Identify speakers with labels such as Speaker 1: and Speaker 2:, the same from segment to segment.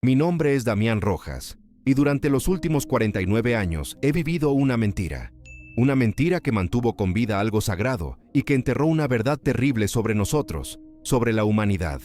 Speaker 1: Mi nombre es Damián Rojas, y durante los últimos 49 años he vivido una mentira. Una mentira que mantuvo con vida algo sagrado y que enterró una verdad terrible sobre nosotros, sobre la humanidad.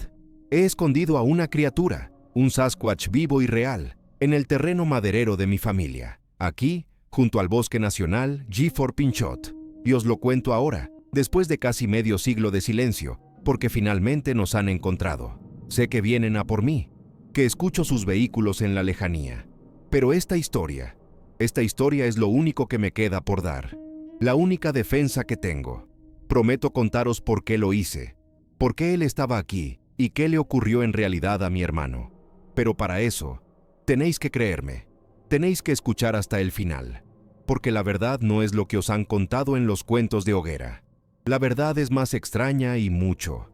Speaker 1: He escondido a una criatura, un Sasquatch vivo y real, en el terreno maderero de mi familia, aquí, junto al Bosque Nacional Gifford Pinchot. Y os lo cuento ahora, después de casi medio siglo de silencio, porque finalmente nos han encontrado. Sé que vienen a por mí, que escucho sus vehículos en la lejanía. Pero esta historia es lo único que me queda por dar, la única defensa que tengo. Prometo contaros por qué lo hice, por qué él estaba aquí y qué le ocurrió en realidad a mi hermano. Pero para eso, tenéis que creerme, tenéis que escuchar hasta el final, porque la verdad no es lo que os han contado en los cuentos de hoguera. La verdad es más extraña y mucho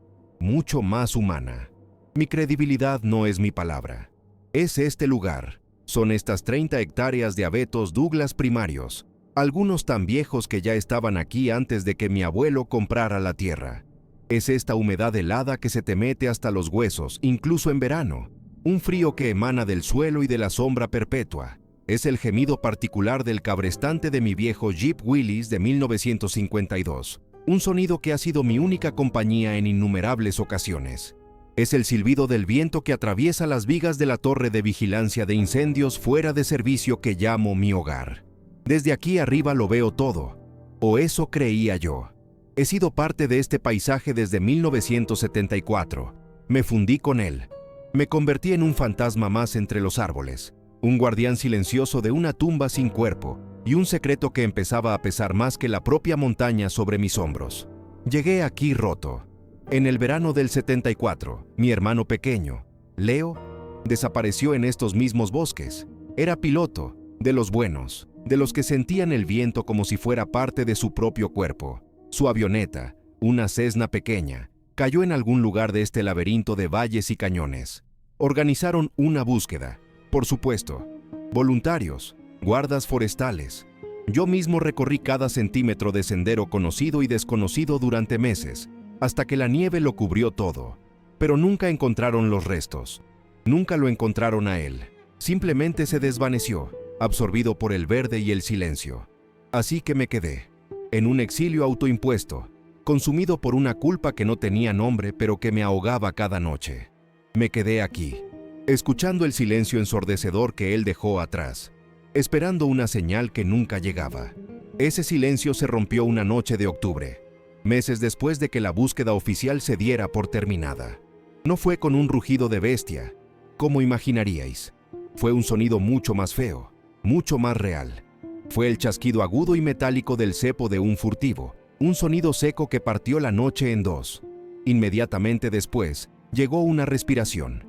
Speaker 1: más humana. Mi credibilidad no es mi palabra, es este lugar. Son estas 30 hectáreas de abetos Douglas primarios, algunos tan viejos que ya estaban aquí antes de que mi abuelo comprara la tierra. Es esta humedad helada que se te mete hasta los huesos, incluso en verano. Un frío que emana del suelo y de la sombra perpetua. Es el gemido particular del cabrestante de mi viejo Jeep Willys de 1952. Un sonido que ha sido mi única compañía en innumerables ocasiones. Es el silbido del viento que atraviesa las vigas de la torre de vigilancia de incendios fuera de servicio que llamo mi hogar. Desde aquí arriba lo veo todo, o eso creía yo. He sido parte de este paisaje desde 1974. Me fundí con él. Me convertí en un fantasma más entre los árboles, un guardián silencioso de una tumba sin cuerpo y un secreto que empezaba a pesar más que la propia montaña sobre mis hombros. Llegué aquí roto. En el verano del 74, mi hermano pequeño, Leo, desapareció en estos mismos bosques. Era piloto, de los buenos, de los que sentían el viento como si fuera parte de su propio cuerpo. Su avioneta, una Cessna pequeña, cayó en algún lugar de este laberinto de valles y cañones. Organizaron una búsqueda, por supuesto. Voluntarios, guardas forestales. Yo mismo recorrí cada centímetro de sendero conocido y desconocido durante meses, hasta que la nieve lo cubrió todo. Pero nunca encontraron los restos. Nunca lo encontraron a él. Simplemente se desvaneció, absorbido por el verde y el silencio. Así que me quedé, en un exilio autoimpuesto, consumido por una culpa que no tenía nombre pero que me ahogaba cada noche. Me quedé aquí, escuchando el silencio ensordecedor que él dejó atrás, esperando una señal que nunca llegaba. Ese silencio se rompió una noche de octubre, meses después de que la búsqueda oficial se diera por terminada. No fue con un rugido de bestia, como imaginaríais. Fue un sonido mucho más feo, mucho más real. Fue el chasquido agudo y metálico del cepo de un furtivo, un sonido seco que partió la noche en dos. Inmediatamente después, llegó una respiración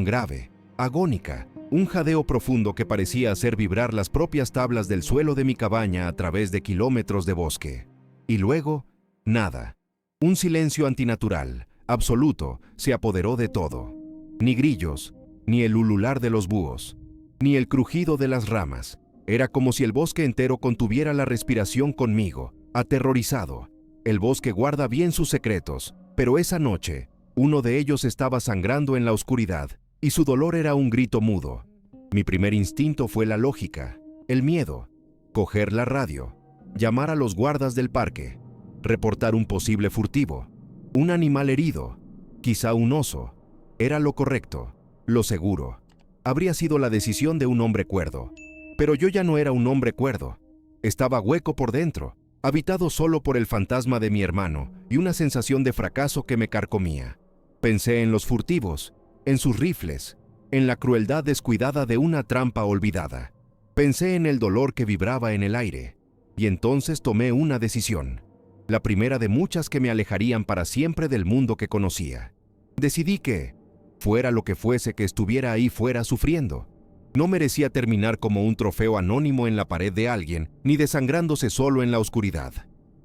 Speaker 1: grave, agónica, un jadeo profundo que parecía hacer vibrar las propias tablas del suelo de mi cabaña a través de kilómetros de bosque. Y luego, nada. Un silencio antinatural, absoluto, se apoderó de todo. Ni grillos, ni el ulular de los búhos, ni el crujido de las ramas. Era como si el bosque entero contuviera la respiración conmigo, aterrorizado. El bosque guarda bien sus secretos, pero esa noche, uno de ellos estaba sangrando en la oscuridad, y su dolor era un grito mudo. Mi primer instinto fue la lógica, el miedo. Coger la radio, llamar a los guardas del parque, reportar un posible furtivo, un animal herido, quizá un oso. Era lo correcto, lo seguro. Habría sido la decisión de un hombre cuerdo. Pero yo ya no era un hombre cuerdo. Estaba hueco por dentro, habitado solo por el fantasma de mi hermano y una sensación de fracaso que me carcomía. Pensé en los furtivos, en sus rifles, en la crueldad descuidada de una trampa olvidada. Pensé en el dolor que vibraba en el aire. Y entonces tomé una decisión, la primera de muchas que me alejarían para siempre del mundo que conocía. Decidí que, fuera lo que fuese que estuviera ahí fuera sufriendo, no merecía terminar como un trofeo anónimo en la pared de alguien, ni desangrándose solo en la oscuridad.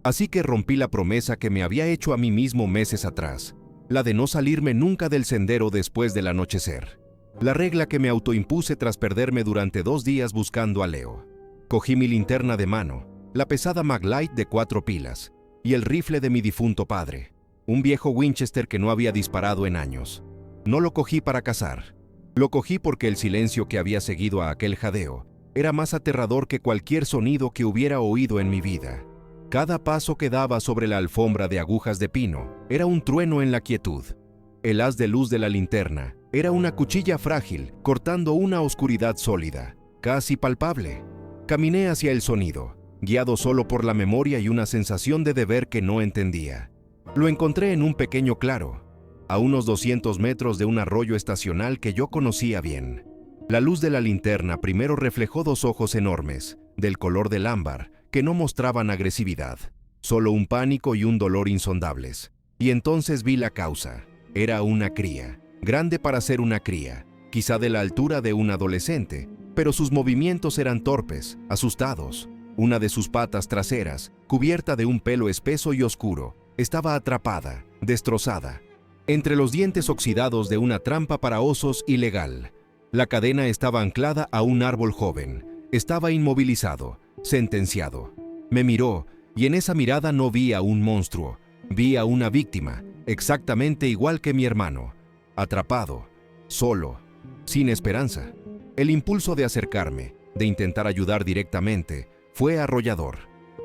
Speaker 1: Así que rompí la promesa que me había hecho a mí mismo meses atrás, la de no salirme nunca del sendero después del anochecer. La regla que me autoimpuse tras perderme durante 2 días buscando a Leo. Cogí mi linterna de mano, la pesada Maglite de 4 pilas, y el rifle de mi difunto padre, un viejo Winchester que no había disparado en años. No lo cogí para cazar. Lo cogí porque el silencio que había seguido a aquel jadeo era más aterrador que cualquier sonido que hubiera oído en mi vida. Cada paso que daba sobre la alfombra de agujas de pino era un trueno en la quietud. El haz de luz de la linterna era una cuchilla frágil cortando una oscuridad sólida, casi palpable. Caminé hacia el sonido, guiado solo por la memoria y una sensación de deber que no entendía. Lo encontré en un pequeño claro, a unos 200 metros de un arroyo estacional que yo conocía bien. La luz de la linterna primero reflejó dos ojos enormes, del color del ámbar, que no mostraban agresividad, solo un pánico y un dolor insondables. Y entonces vi la causa. Era una cría, grande para ser una cría, quizá de la altura de un adolescente, pero sus movimientos eran torpes, asustados. Una de sus patas traseras, cubierta de un pelo espeso y oscuro, estaba atrapada, destrozada, entre los dientes oxidados de una trampa para osos ilegal. La cadena estaba anclada a un árbol joven. Estaba inmovilizado, sentenciado. Me miró, y en esa mirada no vi a un monstruo. Vi a una víctima, exactamente igual que mi hermano. Atrapado, solo, sin esperanza. El impulso de acercarme, de intentar ayudar directamente, fue arrollador.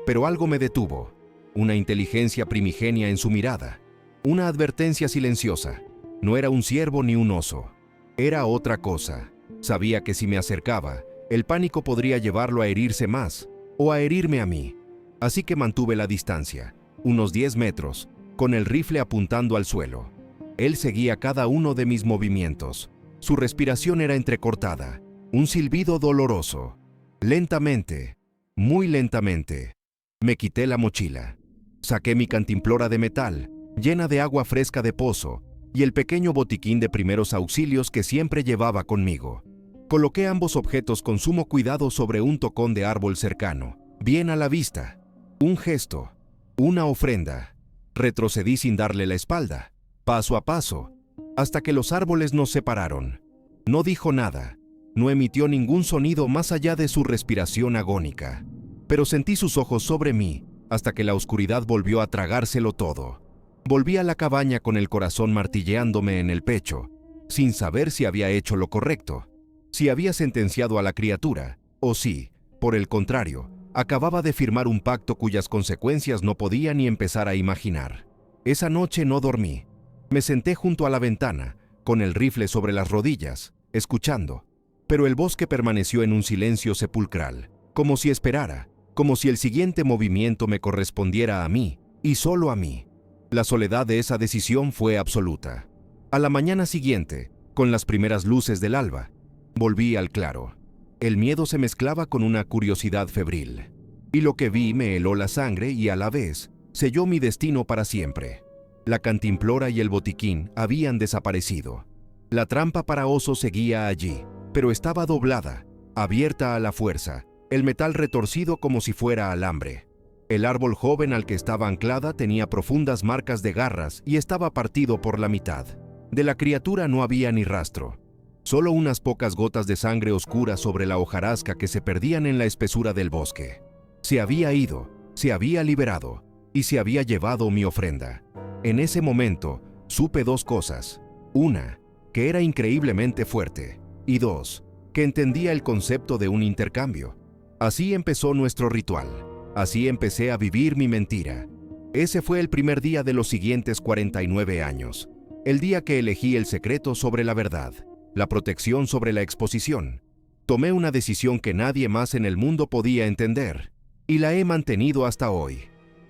Speaker 1: Pero algo me detuvo. Una inteligencia primigenia en su mirada. Una advertencia silenciosa. No era un ciervo ni un oso. Era otra cosa. Sabía que si me acercaba, el pánico podría llevarlo a herirse más, o a herirme a mí. Así que mantuve la distancia, unos 10 metros, con el rifle apuntando al suelo. Él seguía cada uno de mis movimientos. Su respiración era entrecortada, un silbido doloroso. Lentamente, muy lentamente, me quité la mochila. Saqué mi cantimplora de metal, llena de agua fresca de pozo, y el pequeño botiquín de primeros auxilios que siempre llevaba conmigo. Coloqué ambos objetos con sumo cuidado sobre un tocón de árbol cercano, bien a la vista. Un gesto, una ofrenda. Retrocedí sin darle la espalda, paso a paso, hasta que los árboles nos separaron. No dijo nada, no emitió ningún sonido más allá de su respiración agónica, pero sentí sus ojos sobre mí, hasta que la oscuridad volvió a tragárselo todo. Volví a la cabaña con el corazón martilleándome en el pecho, sin saber si había hecho lo correcto, si había sentenciado a la criatura, o si, por el contrario, acababa de firmar un pacto cuyas consecuencias no podía ni empezar a imaginar. Esa noche no dormí. Me senté junto a la ventana, con el rifle sobre las rodillas, escuchando. Pero el bosque permaneció en un silencio sepulcral, como si esperara, como si el siguiente movimiento me correspondiera a mí, y solo a mí. La soledad de esa decisión fue absoluta. A la mañana siguiente, con las primeras luces del alba, volví al claro. El miedo se mezclaba con una curiosidad febril. Y lo que vi me heló la sangre y a la vez selló mi destino para siempre. La cantimplora y el botiquín habían desaparecido. La trampa para oso seguía allí, pero estaba doblada, abierta a la fuerza, el metal retorcido como si fuera alambre. El árbol joven al que estaba anclada tenía profundas marcas de garras y estaba partido por la mitad. De la criatura no había ni rastro. Solo unas pocas gotas de sangre oscura sobre la hojarasca que se perdían en la espesura del bosque. Se había ido, se había liberado y se había llevado mi ofrenda. En ese momento, supe dos cosas. Una, que era increíblemente fuerte. Y dos, que entendía el concepto de un intercambio. Así empezó nuestro ritual. Así empecé a vivir mi mentira. Ese fue el primer día de los siguientes 49 años. El día que elegí el secreto sobre la verdad, la protección sobre la exposición. Tomé una decisión que nadie más en el mundo podía entender, y la he mantenido hasta hoy.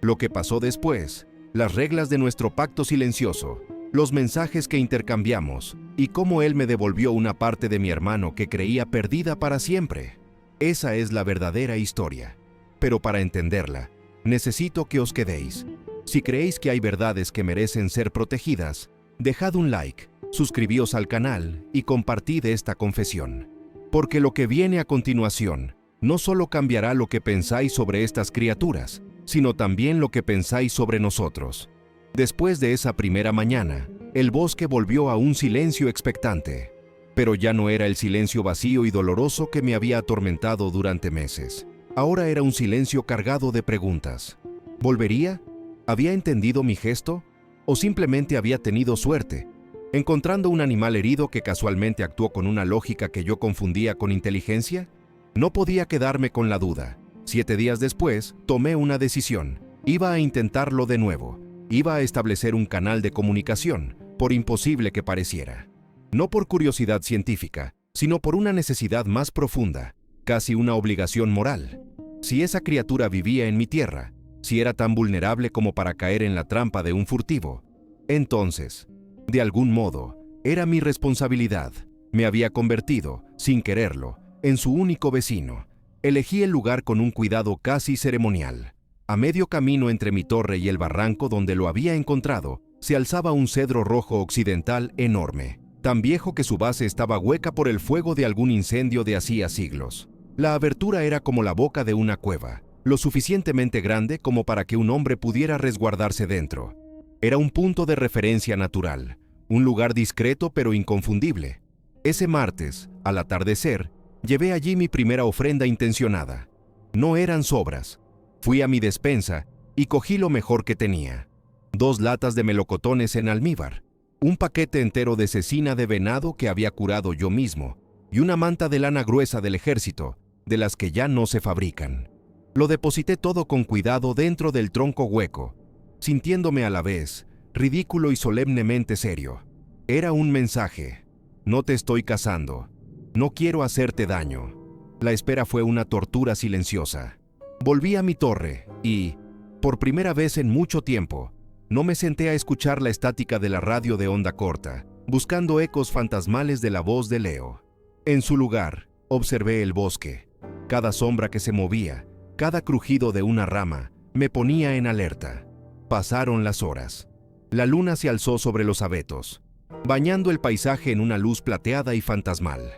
Speaker 1: Lo que pasó después, las reglas de nuestro pacto silencioso, los mensajes que intercambiamos, y cómo él me devolvió una parte de mi hermano que creía perdida para siempre. Esa es la verdadera historia. Pero para entenderla, necesito que os quedéis. Si creéis que hay verdades que merecen ser protegidas, dejad un like, suscribíos al canal y compartid esta confesión. Porque lo que viene a continuación no solo cambiará lo que pensáis sobre estas criaturas, sino también lo que pensáis sobre nosotros. Después de esa primera mañana, el bosque volvió a un silencio expectante. Pero ya no era el silencio vacío y doloroso que me había atormentado durante meses. Ahora era un silencio cargado de preguntas. ¿Volvería? ¿Había entendido mi gesto? ¿O simplemente había tenido suerte? ¿Encontrando un animal herido que casualmente actuó con una lógica que yo confundía con inteligencia? No podía quedarme con la duda. 7 días después, tomé una decisión. Iba a intentarlo de nuevo. Iba a establecer un canal de comunicación, por imposible que pareciera. No por curiosidad científica, sino por una necesidad más profunda, casi una obligación moral. Si esa criatura vivía en mi tierra, si era tan vulnerable como para caer en la trampa de un furtivo, entonces, de algún modo, era mi responsabilidad. Me había convertido, sin quererlo, en su único vecino. Elegí el lugar con un cuidado casi ceremonial. A medio camino entre mi torre y el barranco donde lo había encontrado, se alzaba un cedro rojo occidental enorme, tan viejo que su base estaba hueca por el fuego de algún incendio de hacía siglos. La abertura era como la boca de una cueva, lo suficientemente grande como para que un hombre pudiera resguardarse dentro. Era un punto de referencia natural, un lugar discreto pero inconfundible. Ese martes, al atardecer, llevé allí mi primera ofrenda intencionada. No eran sobras. Fui a mi despensa y cogí lo mejor que tenía. 2 latas de melocotones en almíbar, un paquete entero de cecina de venado que había curado yo mismo y una manta de lana gruesa del ejército, de las que ya no se fabrican. Lo deposité todo con cuidado dentro del tronco hueco, sintiéndome a la vez ridículo y solemnemente serio. Era un mensaje. No te estoy cazando. No quiero hacerte daño. La espera fue una tortura silenciosa. Volví a mi torre y, por primera vez en mucho tiempo, no me senté a escuchar la estática de la radio de onda corta, buscando ecos fantasmales de la voz de Leo. En su lugar, observé el bosque. Cada sombra que se movía, cada crujido de una rama, me ponía en alerta. Pasaron las horas. La luna se alzó sobre los abetos, bañando el paisaje en una luz plateada y fantasmal.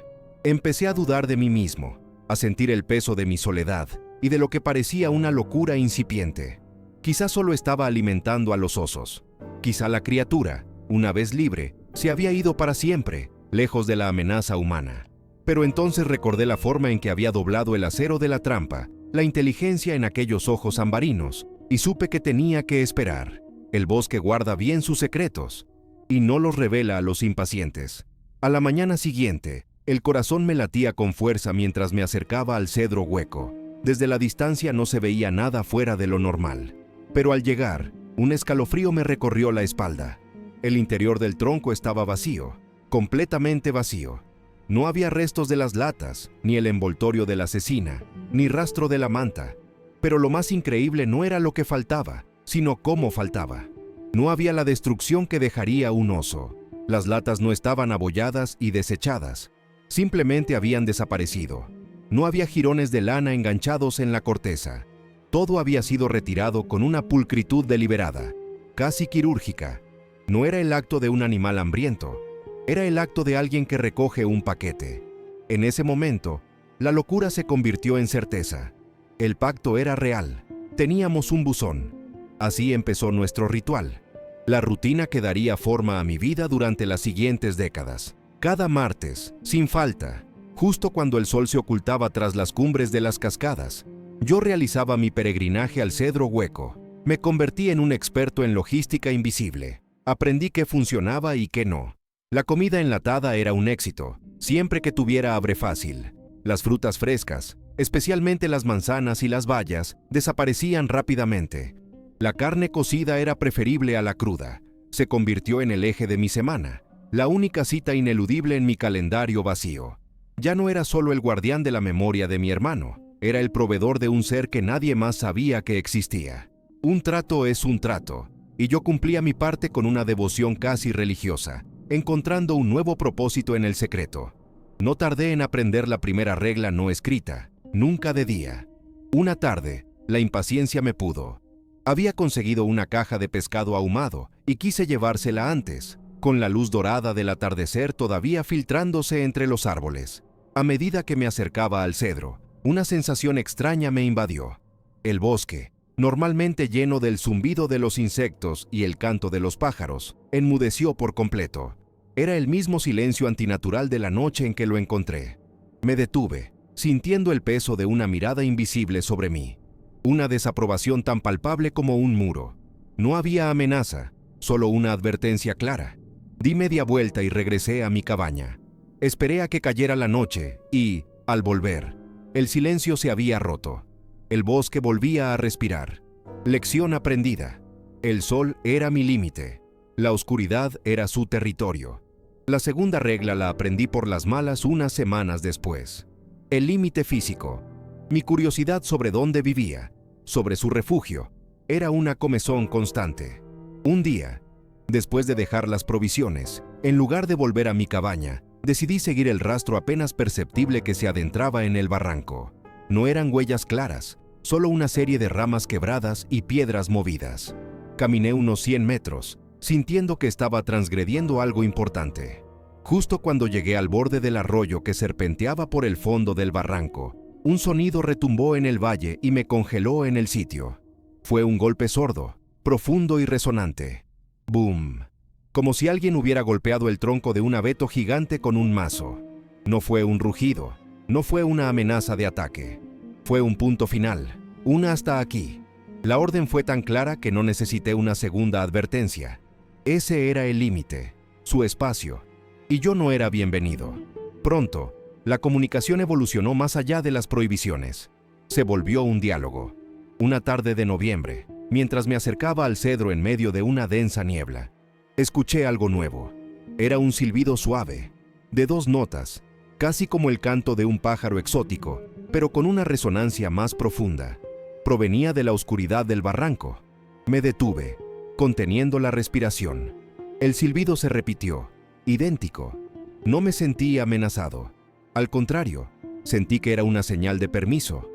Speaker 1: Empecé a dudar de mí mismo, a sentir el peso de mi soledad y de lo que parecía una locura incipiente. Quizá solo estaba alimentando a los osos. Quizá la criatura, una vez libre, se había ido para siempre, lejos de la amenaza humana. Pero entonces recordé la forma en que había doblado el acero de la trampa, la inteligencia en aquellos ojos ambarinos, y supe que tenía que esperar. El bosque guarda bien sus secretos, y no los revela a los impacientes. A la mañana siguiente, el corazón me latía con fuerza mientras me acercaba al cedro hueco. Desde la distancia no se veía nada fuera de lo normal. Pero al llegar, un escalofrío me recorrió la espalda. El interior del tronco estaba vacío, completamente vacío. No había restos de las latas, ni el envoltorio de la cecina, ni rastro de la manta. Pero lo más increíble no era lo que faltaba, sino cómo faltaba. No había la destrucción que dejaría un oso. Las latas no estaban abolladas y desechadas. Simplemente habían desaparecido. No había jirones de lana enganchados en la corteza. Todo había sido retirado con una pulcritud deliberada, casi quirúrgica. No era el acto de un animal hambriento. Era el acto de alguien que recoge un paquete. En ese momento, la locura se convirtió en certeza. El pacto era real. Teníamos un buzón. Así empezó nuestro ritual. La rutina que daría forma a mi vida durante las siguientes décadas. Cada martes, sin falta, justo cuando el sol se ocultaba tras las cumbres de las cascadas, yo realizaba mi peregrinaje al cedro hueco. Me convertí en un experto en logística invisible. Aprendí qué funcionaba y qué no. La comida enlatada era un éxito, siempre que tuviera abre fácil. Las frutas frescas, especialmente las manzanas y las bayas, desaparecían rápidamente. La carne cocida era preferible a la cruda. Se convirtió en el eje de mi semana, la única cita ineludible en mi calendario vacío. Ya no era solo el guardián de la memoria de mi hermano, era el proveedor de un ser que nadie más sabía que existía. Un trato es un trato, y yo cumplía mi parte con una devoción casi religiosa, encontrando un nuevo propósito en el secreto. No tardé en aprender la primera regla no escrita: nunca de día. Una tarde, la impaciencia me pudo. Había conseguido una caja de pescado ahumado y quise llevársela antes, con la luz dorada del atardecer todavía filtrándose entre los árboles. A medida que me acercaba al cedro, una sensación extraña me invadió. El bosque, normalmente lleno del zumbido de los insectos y el canto de los pájaros, enmudeció por completo. Era el mismo silencio antinatural de la noche en que lo encontré. Me detuve, sintiendo el peso de una mirada invisible sobre mí. Una desaprobación tan palpable como un muro. No había amenaza, solo una advertencia clara. Di media vuelta y regresé a mi cabaña. Esperé a que cayera la noche y, al volver, el silencio se había roto. El bosque volvía a respirar. Lección aprendida. El sol era mi límite. La oscuridad era su territorio. La segunda regla la aprendí por las malas unas semanas después. El límite físico. Mi curiosidad sobre dónde vivía, sobre su refugio, era una comezón constante. Un día, después de dejar las provisiones, en lugar de volver a mi cabaña, decidí seguir el rastro apenas perceptible que se adentraba en el barranco. No eran huellas claras, solo una serie de ramas quebradas y piedras movidas. Caminé unos 100 metros, sintiendo que estaba transgrediendo algo importante. Justo cuando llegué al borde del arroyo que serpenteaba por el fondo del barranco, un sonido retumbó en el valle y me congeló en el sitio. Fue un golpe sordo, profundo y resonante. ¡Boom! Como si alguien hubiera golpeado el tronco de un abeto gigante con un mazo. No fue un rugido, no fue una amenaza de ataque. Fue un punto final, una hasta aquí. La orden fue tan clara que no necesité una segunda advertencia. Ese era el límite, su espacio, y yo no era bienvenido. Pronto, la comunicación evolucionó más allá de las prohibiciones. Se volvió un diálogo. Una tarde de noviembre, mientras me acercaba al cedro en medio de una densa niebla, escuché algo nuevo. Era un silbido suave, de 2 notas, casi como el canto de un pájaro exótico, pero con una resonancia más profunda. Provenía de la oscuridad del barranco. Me detuve, conteniendo la respiración. El silbido se repitió, idéntico. No me sentí amenazado. Al contrario, sentí que era una señal de permiso.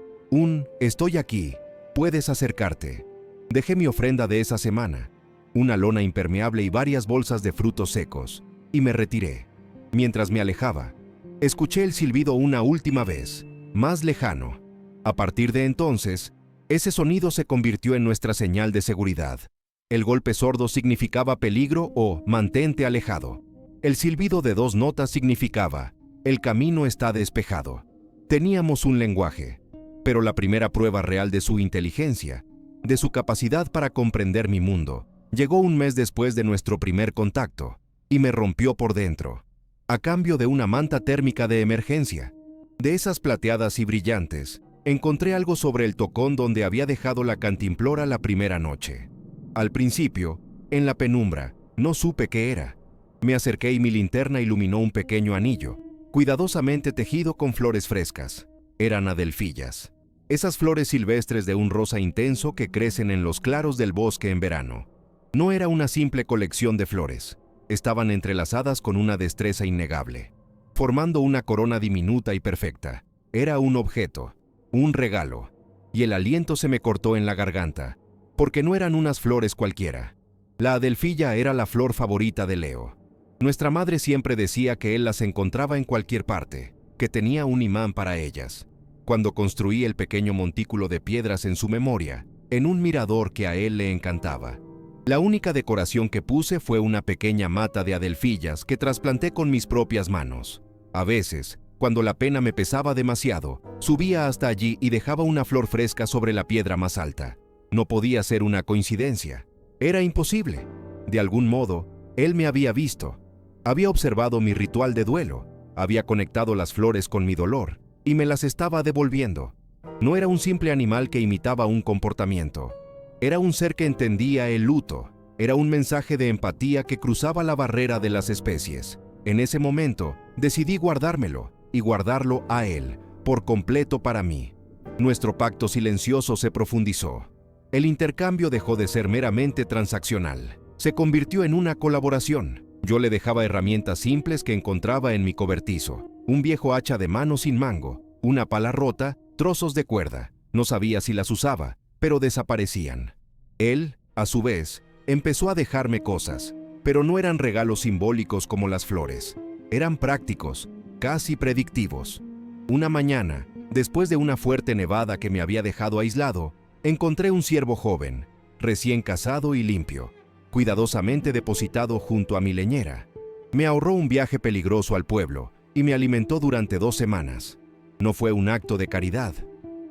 Speaker 1: «Estoy aquí, puedes acercarte». Dejé mi ofrenda de esa semana, una lona impermeable y varias bolsas de frutos secos, y me retiré. Mientras me alejaba, escuché el silbido una última vez, más lejano. A partir de entonces, ese sonido se convirtió en nuestra señal de seguridad. El golpe sordo significaba peligro o mantente alejado. El silbido de 2 notas significaba el camino está despejado. Teníamos un lenguaje, pero la primera prueba real de su inteligencia, de su capacidad para comprender mi mundo, llegó un mes después de nuestro primer contacto, y me rompió por dentro, a cambio de una manta térmica de emergencia. De esas plateadas y brillantes, encontré algo sobre el tocón donde había dejado la cantimplora la primera noche. Al principio, en la penumbra, no supe qué era. Me acerqué y mi linterna iluminó un pequeño anillo, cuidadosamente tejido con flores frescas. Eran adelfillas, esas flores silvestres de un rosa intenso que crecen en los claros del bosque en verano. No era una simple colección de flores, estaban entrelazadas con una destreza innegable, formando una corona diminuta y perfecta. Era un objeto, un regalo, y el aliento se me cortó en la garganta, porque no eran unas flores cualquiera. La adelfilla era la flor favorita de Leo. Nuestra madre siempre decía que él las encontraba en cualquier parte, que tenía un imán para ellas. Cuando construí el pequeño montículo de piedras en su memoria, en un mirador que a él le encantaba, la única decoración que puse fue una pequeña mata de adelfillas que trasplanté con mis propias manos. A veces, cuando la pena me pesaba demasiado, subía hasta allí y dejaba una flor fresca sobre la piedra más alta. No podía ser una coincidencia. Era imposible. De algún modo, él me había visto. Había observado mi ritual de duelo, había conectado las flores con mi dolor y me las estaba devolviendo. No era un simple animal que imitaba un comportamiento. Era un ser que entendía el luto. Era un mensaje de empatía que cruzaba la barrera de las especies. En ese momento, decidí guardármelo y guardarlo a él, por completo para mí. Nuestro pacto silencioso se profundizó. El intercambio dejó de ser meramente transaccional. Se convirtió en una colaboración. Yo le dejaba herramientas simples que encontraba en mi cobertizo. Un viejo hacha de mano sin mango, una pala rota, trozos de cuerda. No sabía si las usaba, pero desaparecían. Él, a su vez, empezó a dejarme cosas, pero no eran regalos simbólicos como las flores. Eran prácticos, casi predictivos. Una mañana, después de una fuerte nevada que me había dejado aislado, encontré un ciervo joven, recién casado y limpio, cuidadosamente depositado junto a mi leñera. Me ahorró un viaje peligroso al pueblo y me alimentó durante 2 semanas. No fue un acto de caridad,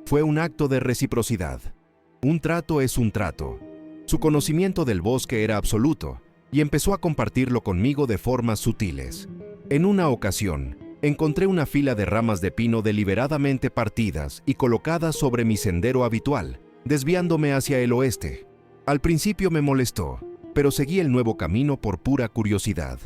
Speaker 1: fue un acto de reciprocidad. Un trato es un trato. Su conocimiento del bosque era absoluto, y empezó a compartirlo conmigo de formas sutiles. En una ocasión, encontré una fila de ramas de pino deliberadamente partidas y colocadas sobre mi sendero habitual, desviándome hacia el oeste. Al principio me molestó, pero seguí el nuevo camino por pura curiosidad.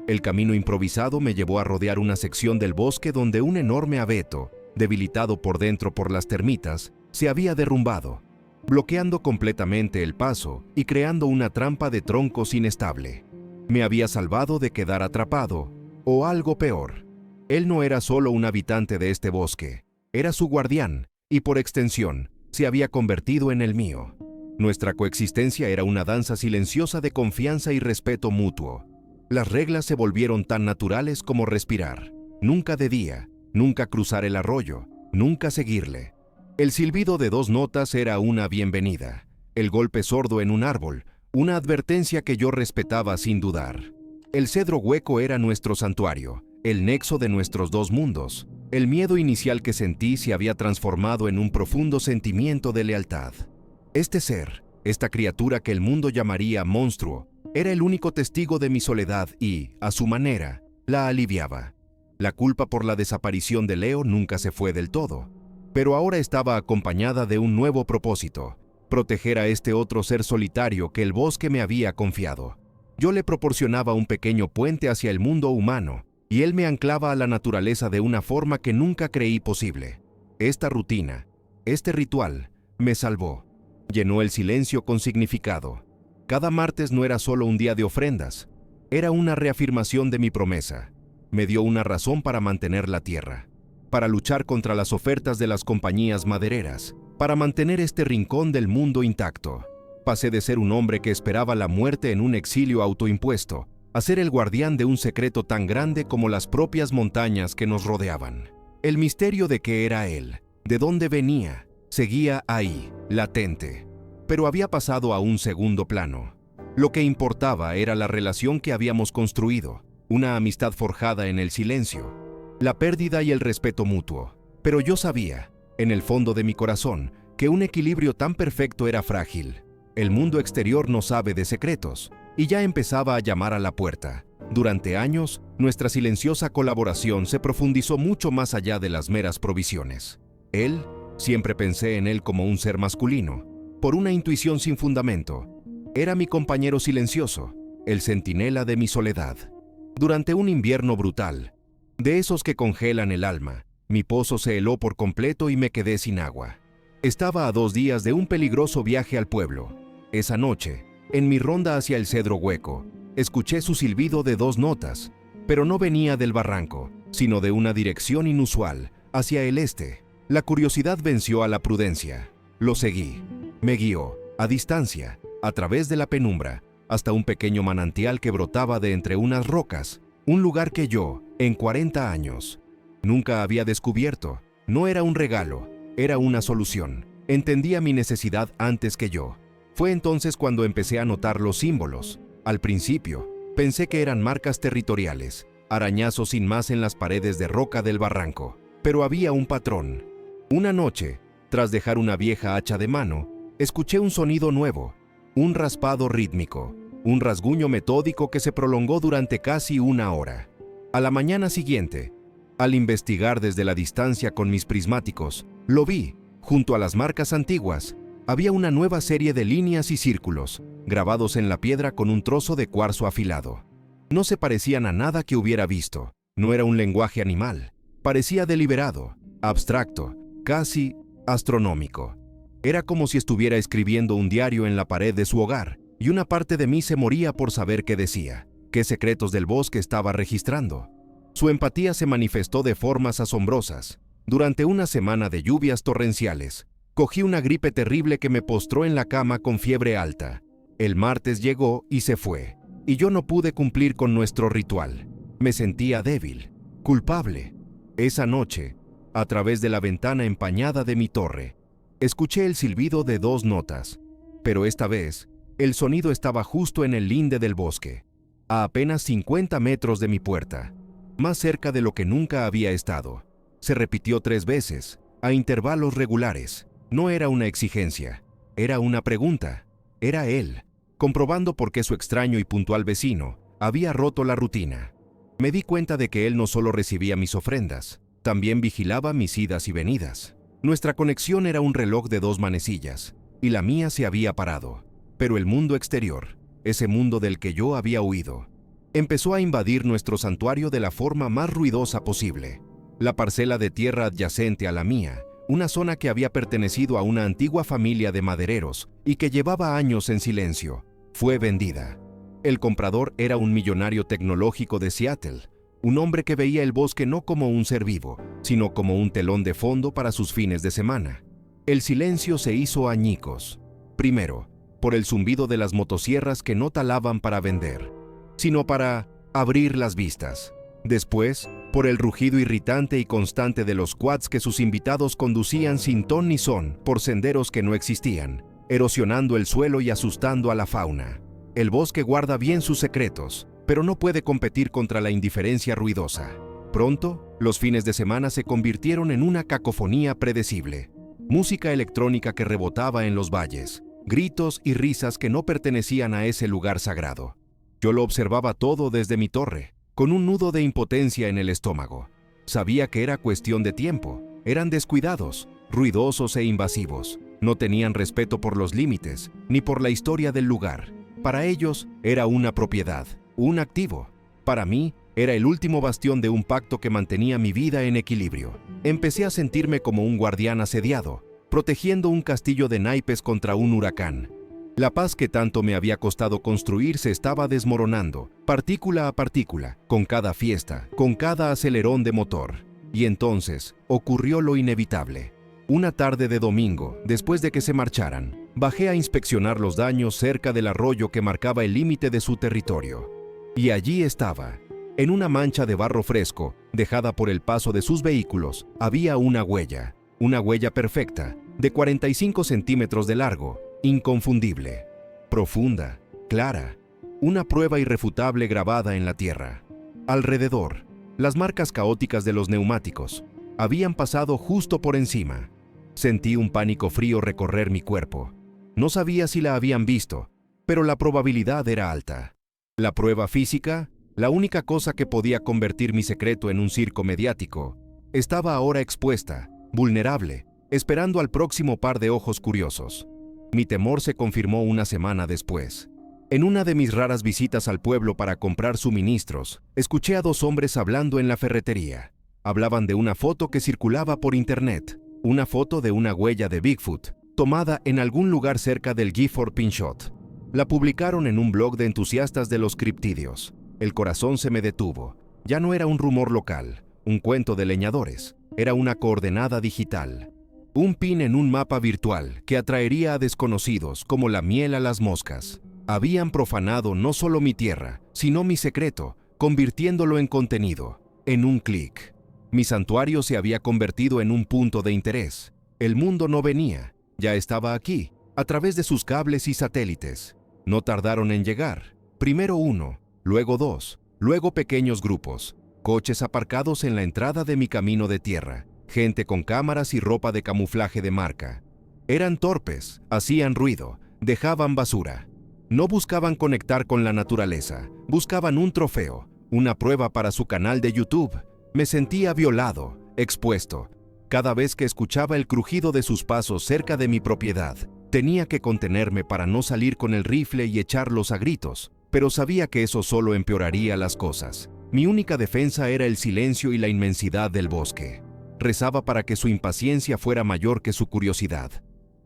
Speaker 1: El camino improvisado me llevó a rodear una sección del bosque donde un enorme abeto, debilitado por dentro por las termitas, se había derrumbado, bloqueando completamente el paso y creando una trampa de troncos inestable. Me había salvado de quedar atrapado, o algo peor. Él no era solo un habitante de este bosque, era su guardián, y por extensión, se había convertido en el mío. Nuestra coexistencia era una danza silenciosa de confianza y respeto mutuo. Las reglas se volvieron tan naturales como respirar. Nunca de día, nunca cruzar el arroyo, nunca seguirle. El silbido de 2 notas era una bienvenida. El golpe sordo en un árbol, una advertencia que yo respetaba sin dudar. El cedro hueco era nuestro santuario, el nexo de nuestros 2 mundos. El miedo inicial que sentí se había transformado en un profundo sentimiento de lealtad. Este ser, esta criatura que el mundo llamaría monstruo, era el único testigo de mi soledad y, a su manera, la aliviaba. La culpa por la desaparición de Leo nunca se fue del todo, pero ahora estaba acompañada de un nuevo propósito: proteger a este otro ser solitario que el bosque me había confiado. Yo le proporcionaba un pequeño puente hacia el mundo humano, y él me anclaba a la naturaleza de una forma que nunca creí posible. Esta rutina, este ritual, me salvó. Llenó el silencio con significado. Cada martes no era solo un día de ofrendas, era una reafirmación de mi promesa. Me dio una razón para mantener la tierra, para luchar contra las ofertas de las compañías madereras, para mantener este rincón del mundo intacto. Pasé de ser un hombre que esperaba la muerte en un exilio autoimpuesto, a ser el guardián de un secreto tan grande como las propias montañas que nos rodeaban. El misterio de qué era él, de dónde venía, seguía ahí, latente, pero había pasado a un segundo plano. Lo que importaba era la relación que habíamos construido, una amistad forjada en el silencio, la pérdida y el respeto mutuo. Pero yo sabía, en el fondo de mi corazón, que un equilibrio tan perfecto era frágil. El mundo exterior no sabe de secretos, y ya empezaba a llamar a la puerta. Durante años, nuestra silenciosa colaboración se profundizó mucho más allá de las meras provisiones. Él, siempre pensé en él como un ser masculino, por una intuición sin fundamento. Era mi compañero silencioso, el centinela de mi soledad. Durante un invierno brutal, de esos que congelan el alma, mi pozo se heló por completo y me quedé sin agua. Estaba a 2 días de un peligroso viaje al pueblo. Esa noche, en mi ronda hacia el cedro hueco, escuché su silbido de 2 notas, pero no venía del barranco, sino de una dirección inusual, hacia el este. La curiosidad venció a la prudencia. Lo seguí. Me guió, a distancia, a través de la penumbra, hasta un pequeño manantial que brotaba de entre unas rocas, un lugar que yo, en 40 años, nunca había descubierto. No era un regalo, era una solución. Entendía mi necesidad antes que yo. Fue entonces cuando empecé a notar los símbolos. Al principio, pensé que eran marcas territoriales, arañazos sin más en las paredes de roca del barranco. Pero había un patrón. Una noche, tras dejar una vieja hacha de mano, escuché un sonido nuevo, un raspado rítmico, un rasguño metódico que se prolongó durante casi 1 hora. A la mañana siguiente, al investigar desde la distancia con mis prismáticos, lo vi. Junto a las marcas antiguas, había una nueva serie de líneas y círculos, grabados en la piedra con un trozo de cuarzo afilado. No se parecían a nada que hubiera visto. No era un lenguaje animal. Parecía deliberado, abstracto, casi astronómico. Era como si estuviera escribiendo un diario en la pared de su hogar, y una parte de mí se moría por saber qué decía, qué secretos del bosque estaba registrando. Su empatía se manifestó de formas asombrosas. Durante una semana de lluvias torrenciales, cogí una gripe terrible que me postró en la cama con fiebre alta. El martes llegó y se fue, y yo no pude cumplir con nuestro ritual. Me sentía débil, culpable. Esa noche, a través de la ventana empañada de mi torre, escuché el silbido de 2 notas, pero esta vez, el sonido estaba justo en el linde del bosque, a apenas 50 metros de mi puerta, más cerca de lo que nunca había estado. Se repitió 3 veces, a intervalos regulares. No era una exigencia, era una pregunta. Era él. comprobando por qué su extraño y puntual vecino había roto la rutina. Me di cuenta de que él no solo recibía mis ofrendas, también vigilaba mis idas y venidas. Nuestra conexión era un reloj de 2 manecillas, y la mía se había parado. Pero el mundo exterior, ese mundo del que yo había huido, empezó a invadir nuestro santuario de la forma más ruidosa posible. La parcela de tierra adyacente a la mía, una zona que había pertenecido a una antigua familia de madereros y que llevaba años en silencio, fue vendida. El comprador era un millonario tecnológico de Seattle, un hombre que veía el bosque no como un ser vivo, sino como un telón de fondo para sus fines de semana. El silencio se hizo añicos. Primero, por el zumbido de las motosierras que no talaban para vender, sino para abrir las vistas. Después, por el rugido irritante y constante de los quads que sus invitados conducían sin ton ni son por senderos que no existían, erosionando el suelo y asustando a la fauna. El bosque guarda bien sus secretos, pero no puede competir contra la indiferencia ruidosa. Pronto, los fines de semana se convirtieron en una cacofonía predecible. Música electrónica que rebotaba en los valles, gritos y risas que no pertenecían a ese lugar sagrado. Yo lo observaba todo desde mi torre, con un nudo de impotencia en el estómago. Sabía que era cuestión de tiempo. Eran descuidados, ruidosos e invasivos. No tenían respeto por los límites, ni por la historia del lugar. Para ellos, era una propiedad, un activo. Para mí, era el último bastión de un pacto que mantenía mi vida en equilibrio. Empecé a sentirme como un guardián asediado, protegiendo un castillo de naipes contra un huracán. La paz que tanto me había costado construir se estaba desmoronando, partícula a partícula, con cada fiesta, con cada acelerón de motor. Y entonces, ocurrió lo inevitable. Una tarde de domingo, después de que se marcharan, bajé a inspeccionar los daños cerca del arroyo que marcaba el límite de su territorio. Y allí estaba. En una mancha de barro fresco, dejada por el paso de sus vehículos, había una huella perfecta, de 45 centímetros de largo, inconfundible, profunda, clara, una prueba irrefutable grabada en la tierra. Alrededor, las marcas caóticas de los neumáticos habían pasado justo por encima. Sentí un pánico frío recorrer mi cuerpo. No sabía si la habían visto, pero la probabilidad era alta. La prueba física, la única cosa que podía convertir mi secreto en un circo mediático, estaba ahora expuesta, vulnerable, esperando al próximo par de ojos curiosos. Mi temor se confirmó una semana después. En una de mis raras visitas al pueblo para comprar suministros, escuché a 2 hombres hablando en la ferretería. Hablaban de una foto que circulaba por internet, una foto de una huella de Bigfoot, tomada en algún lugar cerca del Gifford Pinchot. La publicaron en un blog de entusiastas de los criptídeos. El corazón se me detuvo. Ya no era un rumor local, un cuento de leñadores. Era una coordenada digital. Un pin en un mapa virtual que atraería a desconocidos como la miel a las moscas. Habían profanado no solo mi tierra, sino mi secreto, convirtiéndolo en contenido, en un clic. Mi santuario se había convertido en un punto de interés. El mundo no venía, ya estaba aquí, a través de sus cables y satélites. No tardaron en llegar. Primero 1, luego 2, luego pequeños grupos, coches aparcados en la entrada de mi camino de tierra, gente con cámaras y ropa de camuflaje de marca. Eran torpes, hacían ruido, dejaban basura. No buscaban conectar con la naturaleza, buscaban un trofeo, una prueba para su canal de YouTube. Me sentía violado, expuesto. Cada vez que escuchaba el crujido de sus pasos cerca de mi propiedad, tenía que contenerme para no salir con el rifle y echarlos a gritos, pero sabía que eso solo empeoraría las cosas. Mi única defensa era el silencio y la inmensidad del bosque. Rezaba para que su impaciencia fuera mayor que su curiosidad,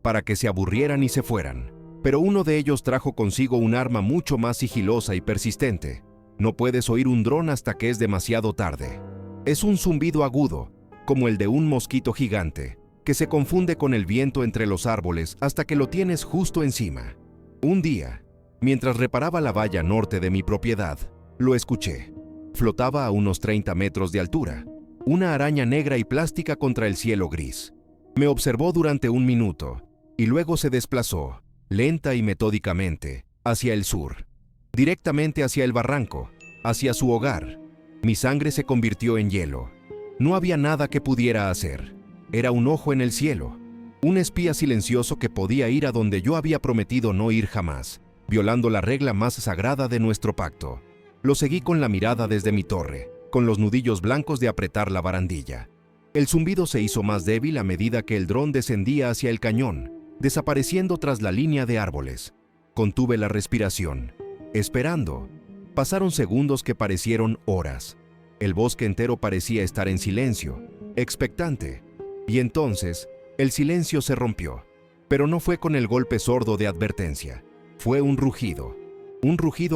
Speaker 1: para que se aburrieran y se fueran. Pero uno de ellos trajo consigo un arma mucho más sigilosa y persistente. No puedes oír un dron hasta que es demasiado tarde. Es un zumbido agudo, como el de un mosquito gigante, que se confunde con el viento entre los árboles hasta que lo tienes justo encima. Un día, mientras reparaba la valla norte de mi propiedad, lo escuché. Flotaba a unos 30 metros de altura, una araña negra y plástica contra el cielo gris. Me observó durante 1 minuto, y luego se desplazó, lenta y metódicamente, hacia el sur, directamente hacia el barranco, hacia su hogar. Mi sangre se convirtió en hielo. No había nada que pudiera hacer. Era un ojo en el cielo, un espía silencioso que podía ir a donde yo había prometido no ir jamás. violando la regla más sagrada de nuestro pacto. Lo seguí con la mirada desde mi torre, con los nudillos blancos de apretar la barandilla. El zumbido se hizo más débil a medida que el dron descendía hacia el cañón, desapareciendo tras la línea de árboles. Contuve la respiración, esperando. Pasaron segundos que parecieron horas. El bosque entero parecía estar en silencio, expectante. Y entonces, el silencio se rompió. Pero no fue con el golpe sordo de advertencia. Fue un rugido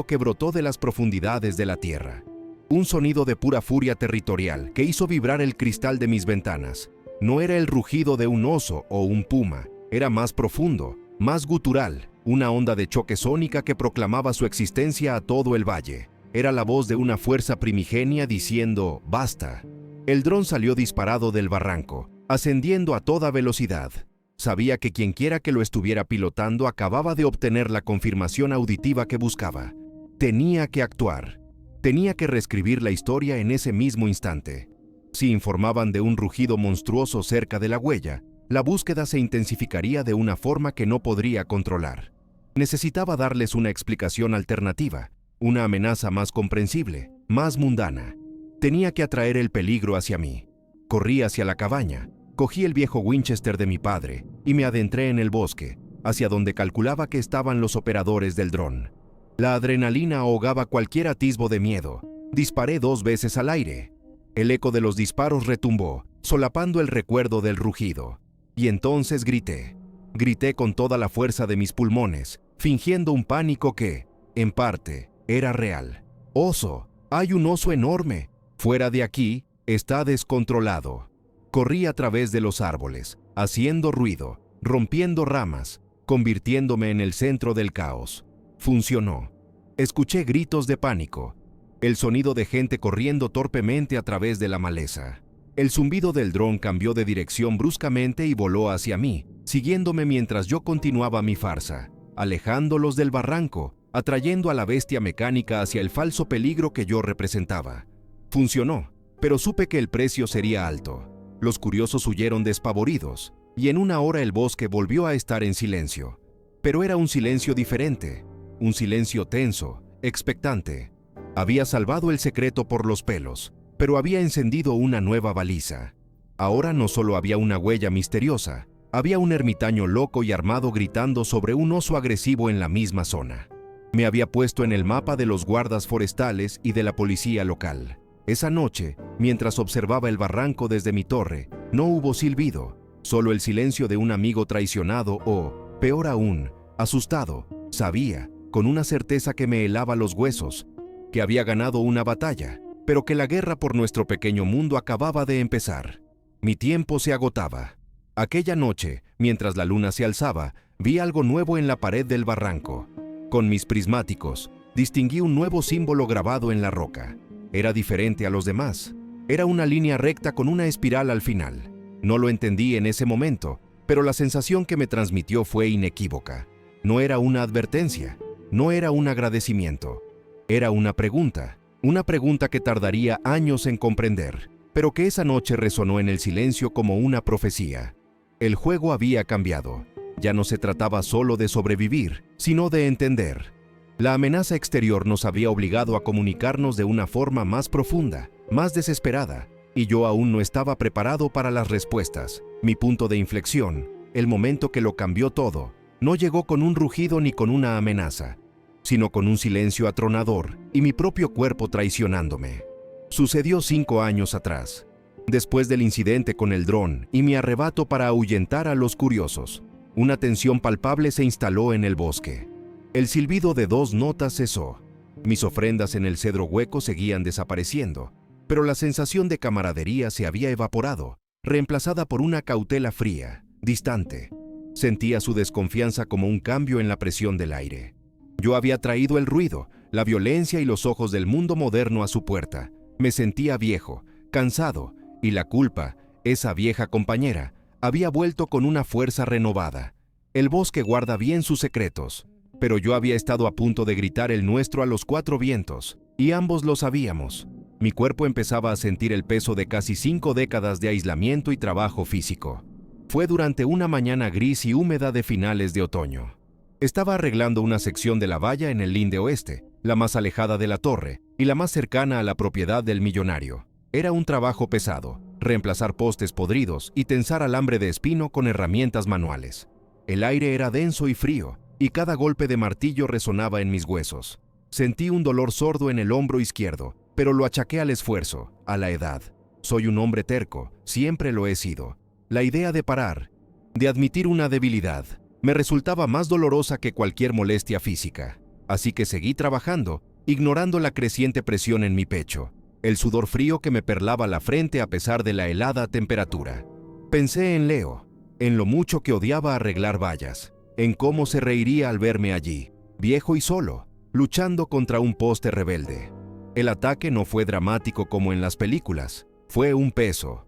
Speaker 1: que brotó de las profundidades de la tierra. Un sonido de pura furia territorial que hizo vibrar el cristal de mis ventanas. No era el rugido de un oso o un puma, era más profundo, más gutural, una onda de choque sónica que proclamaba su existencia a todo el valle. Era la voz de una fuerza primigenia diciendo «Basta». El dron salió disparado del barranco, ascendiendo a toda velocidad. Sabía que quienquiera que lo estuviera pilotando acababa de obtener la confirmación auditiva que buscaba. Tenía que actuar. Tenía que reescribir la historia en ese mismo instante. Si informaban de un rugido monstruoso cerca de la huella, la búsqueda se intensificaría de una forma que no podría controlar. Necesitaba darles una explicación alternativa, una amenaza más comprensible, más mundana. Tenía que atraer el peligro hacia mí. Corrí hacia la cabaña, cogí el viejo Winchester de mi padre y me adentré en el bosque, hacia donde calculaba que estaban los operadores del dron. La adrenalina ahogaba cualquier atisbo de miedo. Disparé 2 veces al aire. El eco de los disparos retumbó, solapando el recuerdo del rugido. Y entonces grité. Grité con toda la fuerza de mis pulmones, fingiendo un pánico que, en parte, era real. «¡Oso! ¡Hay un oso enorme! Fuera de aquí, está descontrolado». Corrí a través de los árboles, haciendo ruido, rompiendo ramas, convirtiéndome en el centro del caos. Funcionó. Escuché gritos de pánico, el sonido de gente corriendo torpemente a través de la maleza. El zumbido del dron cambió de dirección bruscamente y voló hacia mí, siguiéndome mientras yo continuaba mi farsa, alejándolos del barranco, atrayendo a la bestia mecánica hacia el falso peligro que yo representaba. Funcionó, pero supe que el precio sería alto. Los curiosos huyeron despavoridos, y en una hora el bosque volvió a estar en silencio. Pero era un silencio diferente, un silencio tenso, expectante. Había salvado el secreto por los pelos, pero había encendido una nueva baliza. Ahora no solo había una huella misteriosa, había un ermitaño loco y armado gritando sobre un oso agresivo en la misma zona. Me había puesto en el mapa de los guardas forestales y de la policía local. Esa noche, mientras observaba el barranco desde mi torre, no hubo silbido, solo el silencio de un amigo traicionado o, peor aún, asustado. Sabía, con una certeza que me helaba los huesos, que había ganado una batalla, pero que la guerra por nuestro pequeño mundo acababa de empezar. Mi tiempo se agotaba. Aquella noche, mientras la luna se alzaba, vi algo nuevo en la pared del barranco. Con mis prismáticos, distinguí un nuevo símbolo grabado en la roca. Era diferente a los demás. Era una línea recta con una espiral al final. No lo entendí en ese momento, pero la sensación que me transmitió fue inequívoca. No era una advertencia, no era un agradecimiento. Era una pregunta que tardaría años en comprender, pero que esa noche resonó en el silencio como una profecía. El juego había cambiado. Ya no se trataba solo de sobrevivir, sino de entender. La amenaza exterior nos había obligado a comunicarnos de una forma más profunda, más desesperada, y yo aún no estaba preparado para las respuestas. Mi punto de inflexión, el momento que lo cambió todo, no llegó con un rugido ni con una amenaza, sino con un silencio atronador y mi propio cuerpo traicionándome. Sucedió 5 años atrás, después del incidente con el dron y mi arrebato para ahuyentar a los curiosos. Una tensión palpable se instaló en el bosque. El silbido de 2 notas cesó. Mis ofrendas en el cedro hueco seguían desapareciendo, pero la sensación de camaradería se había evaporado, reemplazada por una cautela fría, distante. Sentía su desconfianza como un cambio en la presión del aire. Yo había traído el ruido, la violencia y los ojos del mundo moderno a su puerta. Me sentía viejo, cansado, y la culpa, esa vieja compañera, había vuelto con una fuerza renovada. El bosque guarda bien sus secretos, pero yo había estado a punto de gritar el nuestro a los 4 vientos, y ambos lo sabíamos. Mi cuerpo empezaba a sentir el peso de casi 5 décadas de aislamiento y trabajo físico. Fue durante una mañana gris y húmeda de finales de otoño. Estaba arreglando una sección de la valla en el linde oeste, la más alejada de la torre y la más cercana a la propiedad del millonario. Era un trabajo pesado, reemplazar postes podridos y tensar alambre de espino con herramientas manuales. El aire era denso y frío, y cada golpe de martillo resonaba en mis huesos. Sentí un dolor sordo en el hombro izquierdo, pero lo achaqué al esfuerzo, a la edad. Soy un hombre terco, siempre lo he sido. La idea de parar, de admitir una debilidad, me resultaba más dolorosa que cualquier molestia física. Así que seguí trabajando, ignorando la creciente presión en mi pecho, el sudor frío que me perlaba la frente a pesar de la helada temperatura. Pensé en Leo, en lo mucho que odiaba arreglar vallas, en cómo se reiría al verme allí, viejo y solo, luchando contra un poste rebelde. El ataque no fue dramático como en las películas, fue un peso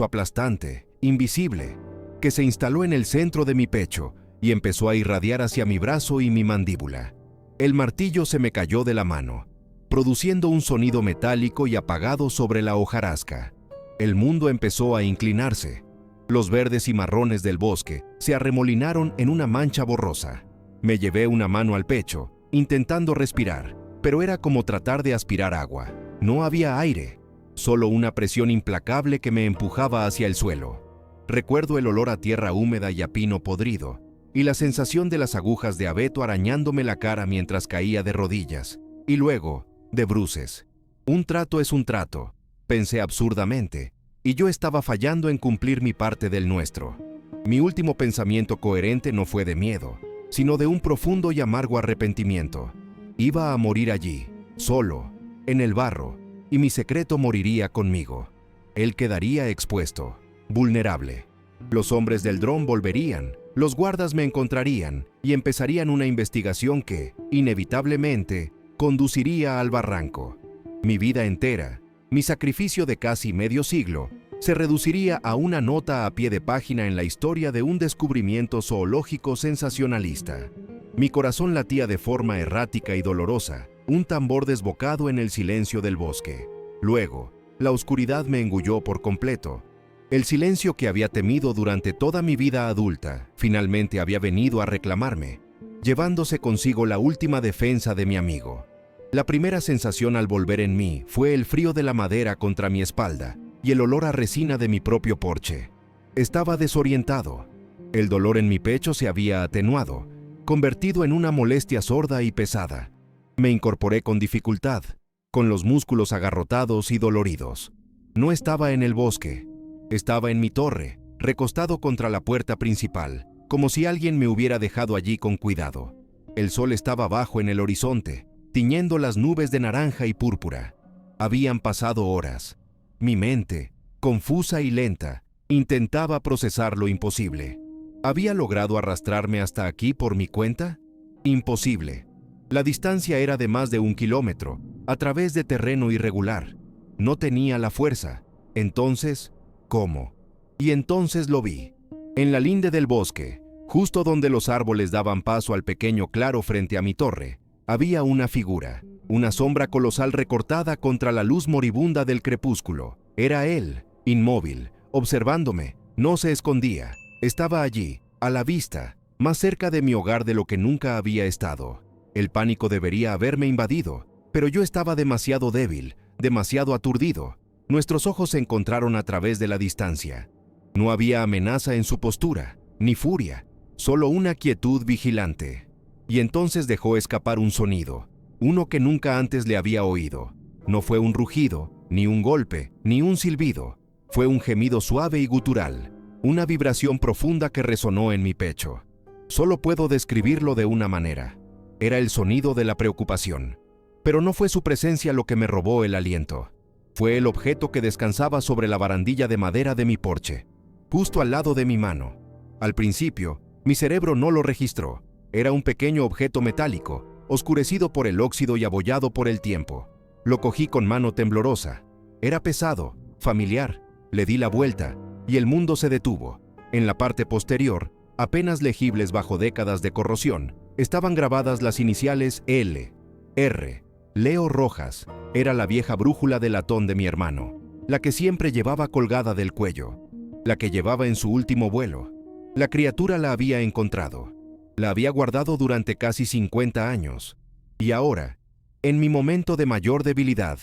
Speaker 1: aplastante, invisible, que se instaló en el centro de mi pecho y empezó a irradiar hacia mi brazo y mi mandíbula. El martillo se me cayó de la mano, produciendo un sonido metálico y apagado sobre la hojarasca. El mundo empezó a inclinarse. Los verdes y marrones del bosque se arremolinaron en una mancha borrosa. Me llevé una mano al pecho, intentando respirar, pero era como tratar de aspirar agua. No había aire, solo una presión implacable que me empujaba hacia el suelo. Recuerdo el olor a tierra húmeda y a pino podrido, y la sensación de las agujas de abeto arañándome la cara mientras caía de rodillas, y luego, de bruces. Un trato es un trato, pensé absurdamente, y yo estaba fallando en cumplir mi parte del nuestro. Mi último pensamiento coherente no fue de miedo, sino de un profundo y amargo arrepentimiento. Iba a morir allí, solo, en el barro, y mi secreto moriría conmigo. Él quedaría expuesto, vulnerable. Los hombres del dron volverían, los guardas me encontrarían y empezarían una investigación que, inevitablemente, conduciría al barranco. Mi vida entera, mi sacrificio de casi medio siglo, se reduciría a una nota a pie de página en la historia de un descubrimiento zoológico sensacionalista. Mi corazón latía de forma errática y dolorosa, un tambor desbocado en el silencio del bosque. Luego, la oscuridad me engulló por completo. El silencio que había temido durante toda mi vida adulta, finalmente había venido a reclamarme, llevándose consigo la última defensa de mi amigo. La primera sensación al volver en mí fue el frío de la madera contra mi espalda y el olor a resina de mi propio porche. Estaba desorientado. El dolor en mi pecho se había atenuado, convertido en una molestia sorda y pesada. Me incorporé con dificultad, con los músculos agarrotados y doloridos. No estaba en el bosque. Estaba en mi torre, recostado contra la puerta principal, como si alguien me hubiera dejado allí con cuidado. El sol estaba bajo en el horizonte, tiñendo las nubes de naranja y púrpura. Habían pasado horas. Mi mente, confusa y lenta, intentaba procesar lo imposible. ¿Había logrado arrastrarme hasta aquí por mi cuenta? Imposible. La distancia era de más de 1 kilómetro, a través de terreno irregular. No tenía la fuerza. Entonces, ¿cómo? Y entonces lo vi. En la linde del bosque, justo donde los árboles daban paso al pequeño claro frente a mi torre, había una figura, una sombra colosal recortada contra la luz moribunda del crepúsculo. Era él, inmóvil, observándome. No se escondía. Estaba allí, a la vista, más cerca de mi hogar de lo que nunca había estado. El pánico debería haberme invadido, pero yo estaba demasiado débil, demasiado aturdido. Nuestros ojos se encontraron a través de la distancia. No había amenaza en su postura, ni furia, solo una quietud vigilante. Y entonces dejó escapar un sonido, uno que nunca antes le había oído. No fue un rugido, ni un golpe, ni un silbido. Fue un gemido suave y gutural, una vibración profunda que resonó en mi pecho. Solo puedo describirlo de una manera. Era el sonido de la preocupación. Pero no fue su presencia lo que me robó el aliento. Fue el objeto que descansaba sobre la barandilla de madera de mi porche, justo al lado de mi mano. Al principio, mi cerebro no lo registró. Era un pequeño objeto metálico, oscurecido por el óxido y abollado por el tiempo. Lo cogí con mano temblorosa. Era pesado, familiar. Le di la vuelta, y el mundo se detuvo. En la parte posterior, apenas legibles bajo décadas de corrosión, estaban grabadas las iniciales L, R. Leo Rojas. Era la vieja brújula de latón de mi hermano, la que siempre llevaba colgada del cuello, la que llevaba en su último vuelo. La criatura la había encontrado. La había guardado durante casi 50 años. Y ahora, en mi momento de mayor debilidad,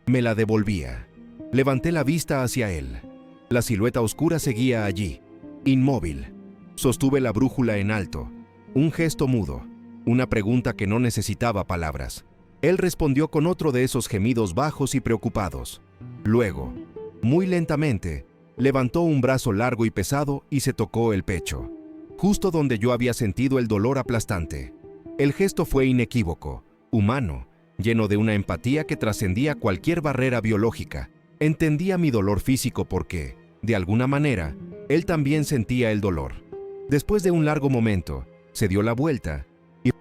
Speaker 1: me la devolvía. Levanté la vista hacia él. La silueta oscura seguía allí, inmóvil. Sostuve la brújula en alto. Un gesto mudo, una pregunta que no necesitaba palabras. Él respondió con otro de esos gemidos bajos y preocupados. Luego, muy lentamente, levantó un brazo largo y pesado y se tocó el pecho, justo donde yo había sentido el dolor aplastante. El gesto fue inequívoco, humano, lleno de una empatía que trascendía cualquier barrera biológica. Entendía mi dolor físico porque, de alguna manera, él también sentía el dolor. Después de un largo momento, se dio la vuelta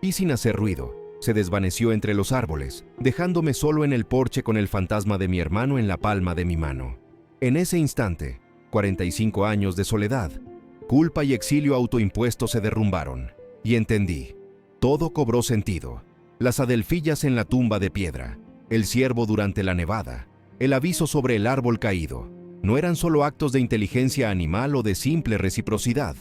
Speaker 1: y sin hacer ruido, se desvaneció entre los árboles, dejándome solo en el porche con el fantasma de mi hermano en la palma de mi mano. En ese instante, 45 años de soledad, culpa y exilio autoimpuesto se derrumbaron, y entendí. Todo cobró sentido. Las adelfillas en la tumba de piedra, el ciervo durante la nevada, el aviso sobre el árbol caído, no eran solo actos de inteligencia animal o de simple reciprocidad.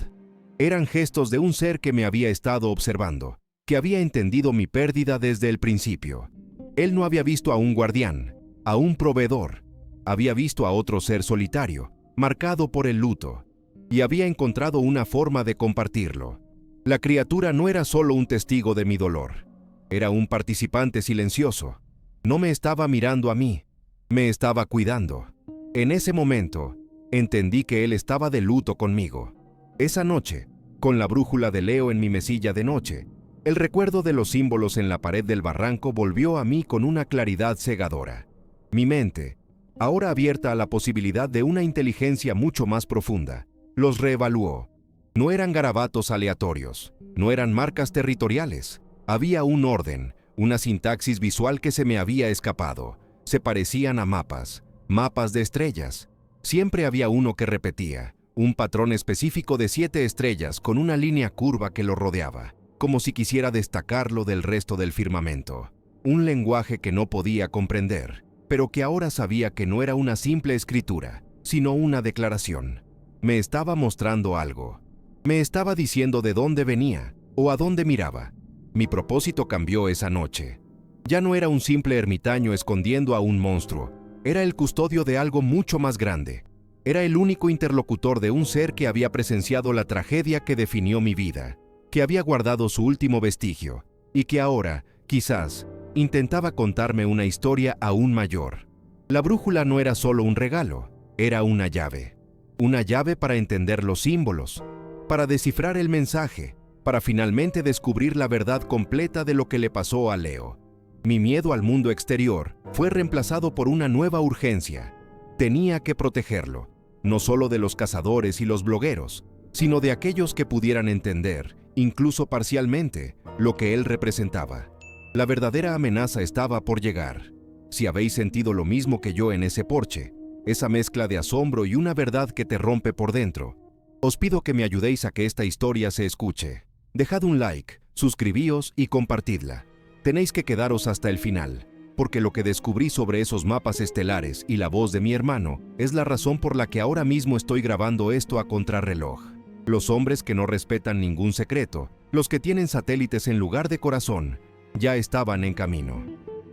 Speaker 1: Eran gestos de un ser que me había estado observando, que había entendido mi pérdida desde el principio. Él no había visto a un guardián, a un proveedor. Había visto a otro ser solitario, marcado por el luto, y había encontrado una forma de compartirlo. La criatura no era solo un testigo de mi dolor, era un participante silencioso. No me estaba mirando a mí, me estaba cuidando. En ese momento, entendí que él estaba de luto conmigo. Esa noche, con la brújula de Leo en mi mesilla de noche, el recuerdo de los símbolos en la pared del barranco volvió a mí con una claridad cegadora. Mi mente, ahora abierta a la posibilidad de una inteligencia mucho más profunda, los reevaluó. No eran garabatos aleatorios, no eran marcas territoriales. Había un orden, una sintaxis visual que se me había escapado. Se parecían a mapas, mapas de estrellas. Siempre había uno que repetía, un patrón específico de 7 estrellas con una línea curva que lo rodeaba, como si quisiera destacarlo del resto del firmamento. Un lenguaje que no podía comprender, pero que ahora sabía que no era una simple escritura, sino una declaración. Me estaba mostrando algo. Me estaba diciendo de dónde venía o a dónde miraba. Mi propósito cambió esa noche. Ya no era un simple ermitaño escondiendo a un monstruo. Era el custodio de algo mucho más grande. Era el único interlocutor de un ser que había presenciado la tragedia que definió mi vida, que había guardado su último vestigio, y que ahora, quizás, intentaba contarme una historia aún mayor. La brújula no era solo un regalo, era una llave. Una llave para entender los símbolos, para descifrar el mensaje, para finalmente descubrir la verdad completa de lo que le pasó a Leo. Mi miedo al mundo exterior fue reemplazado por una nueva urgencia. Tenía que protegerlo, no solo de los cazadores y los blogueros, sino de aquellos que pudieran entender, incluso parcialmente, lo que él representaba. La verdadera amenaza estaba por llegar. Si habéis sentido lo mismo que yo en ese porche, esa mezcla de asombro y una verdad que te rompe por dentro, os pido que me ayudéis a que esta historia se escuche. Dejad un like, suscribíos y compartidla. Tenéis que quedaros hasta el final, porque lo que descubrí sobre esos mapas estelares y la voz de mi hermano es la razón por la que ahora mismo estoy grabando esto a contrarreloj. Los hombres que no respetan ningún secreto, los que tienen satélites en lugar de corazón, ya estaban en camino.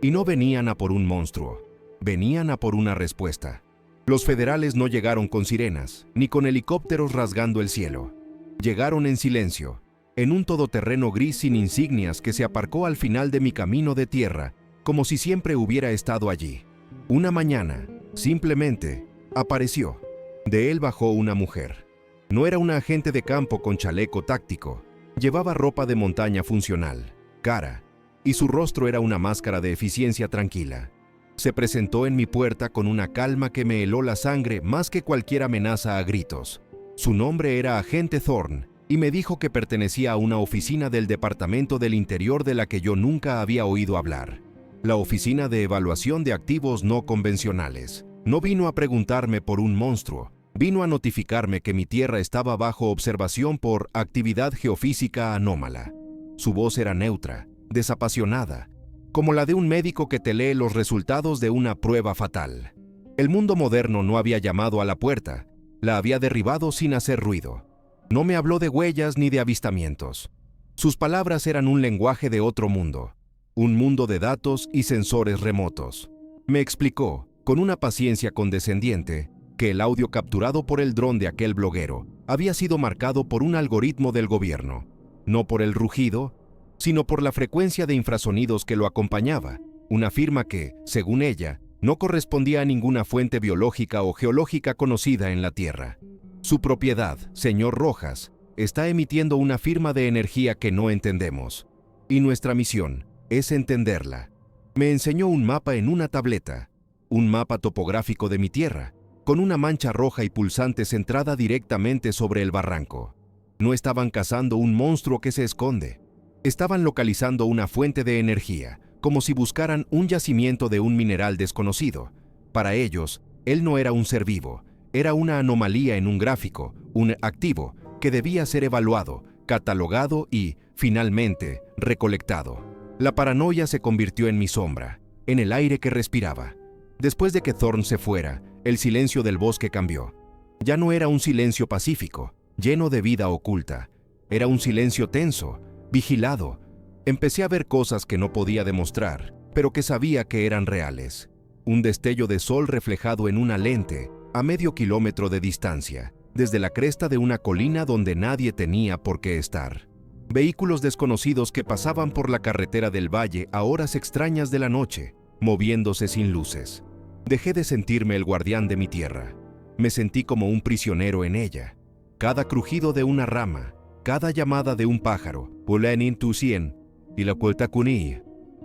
Speaker 1: Y no venían a por un monstruo, venían a por una respuesta. Los federales no llegaron con sirenas, ni con helicópteros rasgando el cielo. Llegaron en silencio, en un todoterreno gris sin insignias que se aparcó al final de mi camino de tierra, como si siempre hubiera estado allí. Una mañana, simplemente, apareció. De él bajó una mujer. No era una agente de campo con chaleco táctico. Llevaba ropa de montaña funcional, cara, y su rostro era una máscara de eficiencia tranquila. Se presentó en mi puerta con una calma que me heló la sangre más que cualquier amenaza a gritos. Su nombre era Agente Thorne, y me dijo que pertenecía a una oficina del Departamento del Interior de la que yo nunca había oído hablar. La Oficina de Evaluación de Activos No Convencionales. No vino a preguntarme por un monstruo, vino a notificarme que mi tierra estaba bajo observación por actividad geofísica anómala. Su voz era neutra, desapasionada, como la de un médico que te lee los resultados de una prueba fatal. El mundo moderno no había llamado a la puerta, la había derribado sin hacer ruido. No me habló de huellas ni de avistamientos. Sus palabras eran un lenguaje de otro mundo, un mundo de datos y sensores remotos. Me explicó, con una paciencia condescendiente, que el audio capturado por el dron de aquel bloguero había sido marcado por un algoritmo del gobierno, no por el rugido, sino por la frecuencia de infrasonidos que lo acompañaba, una firma que, según ella, no correspondía a ninguna fuente biológica o geológica conocida en la Tierra. Su propiedad, señor Rojas, está emitiendo una firma de energía que no entendemos, y nuestra misión es entenderla. Me enseñó un mapa en una tableta, un mapa topográfico de mi tierra, con una mancha roja y pulsante centrada directamente sobre el barranco. No estaban cazando un monstruo que se esconde. Estaban localizando una fuente de energía, como si buscaran un yacimiento de un mineral desconocido. Para ellos, él no era un ser vivo, era una anomalía en un gráfico, un activo, que debía ser evaluado, catalogado y, finalmente, recolectado. La paranoia se convirtió en mi sombra, en el aire que respiraba. Después de que Thorn se fuera, el silencio del bosque cambió. Ya no era un silencio pacífico, lleno de vida oculta. Era un silencio tenso, vigilado. Empecé a ver cosas que no podía demostrar, pero que sabía que eran reales. Un destello de sol reflejado en una lente, a medio kilómetro de distancia, desde la cresta de una colina donde nadie tenía por qué estar. Vehículos desconocidos que pasaban por la carretera del valle a horas extrañas de la noche, moviéndose sin luces. Dejé de sentirme el guardián de mi tierra. Me sentí como un prisionero en ella. Cada crujido de una rama, cada llamada de un pájaro, y la Cueltacuni,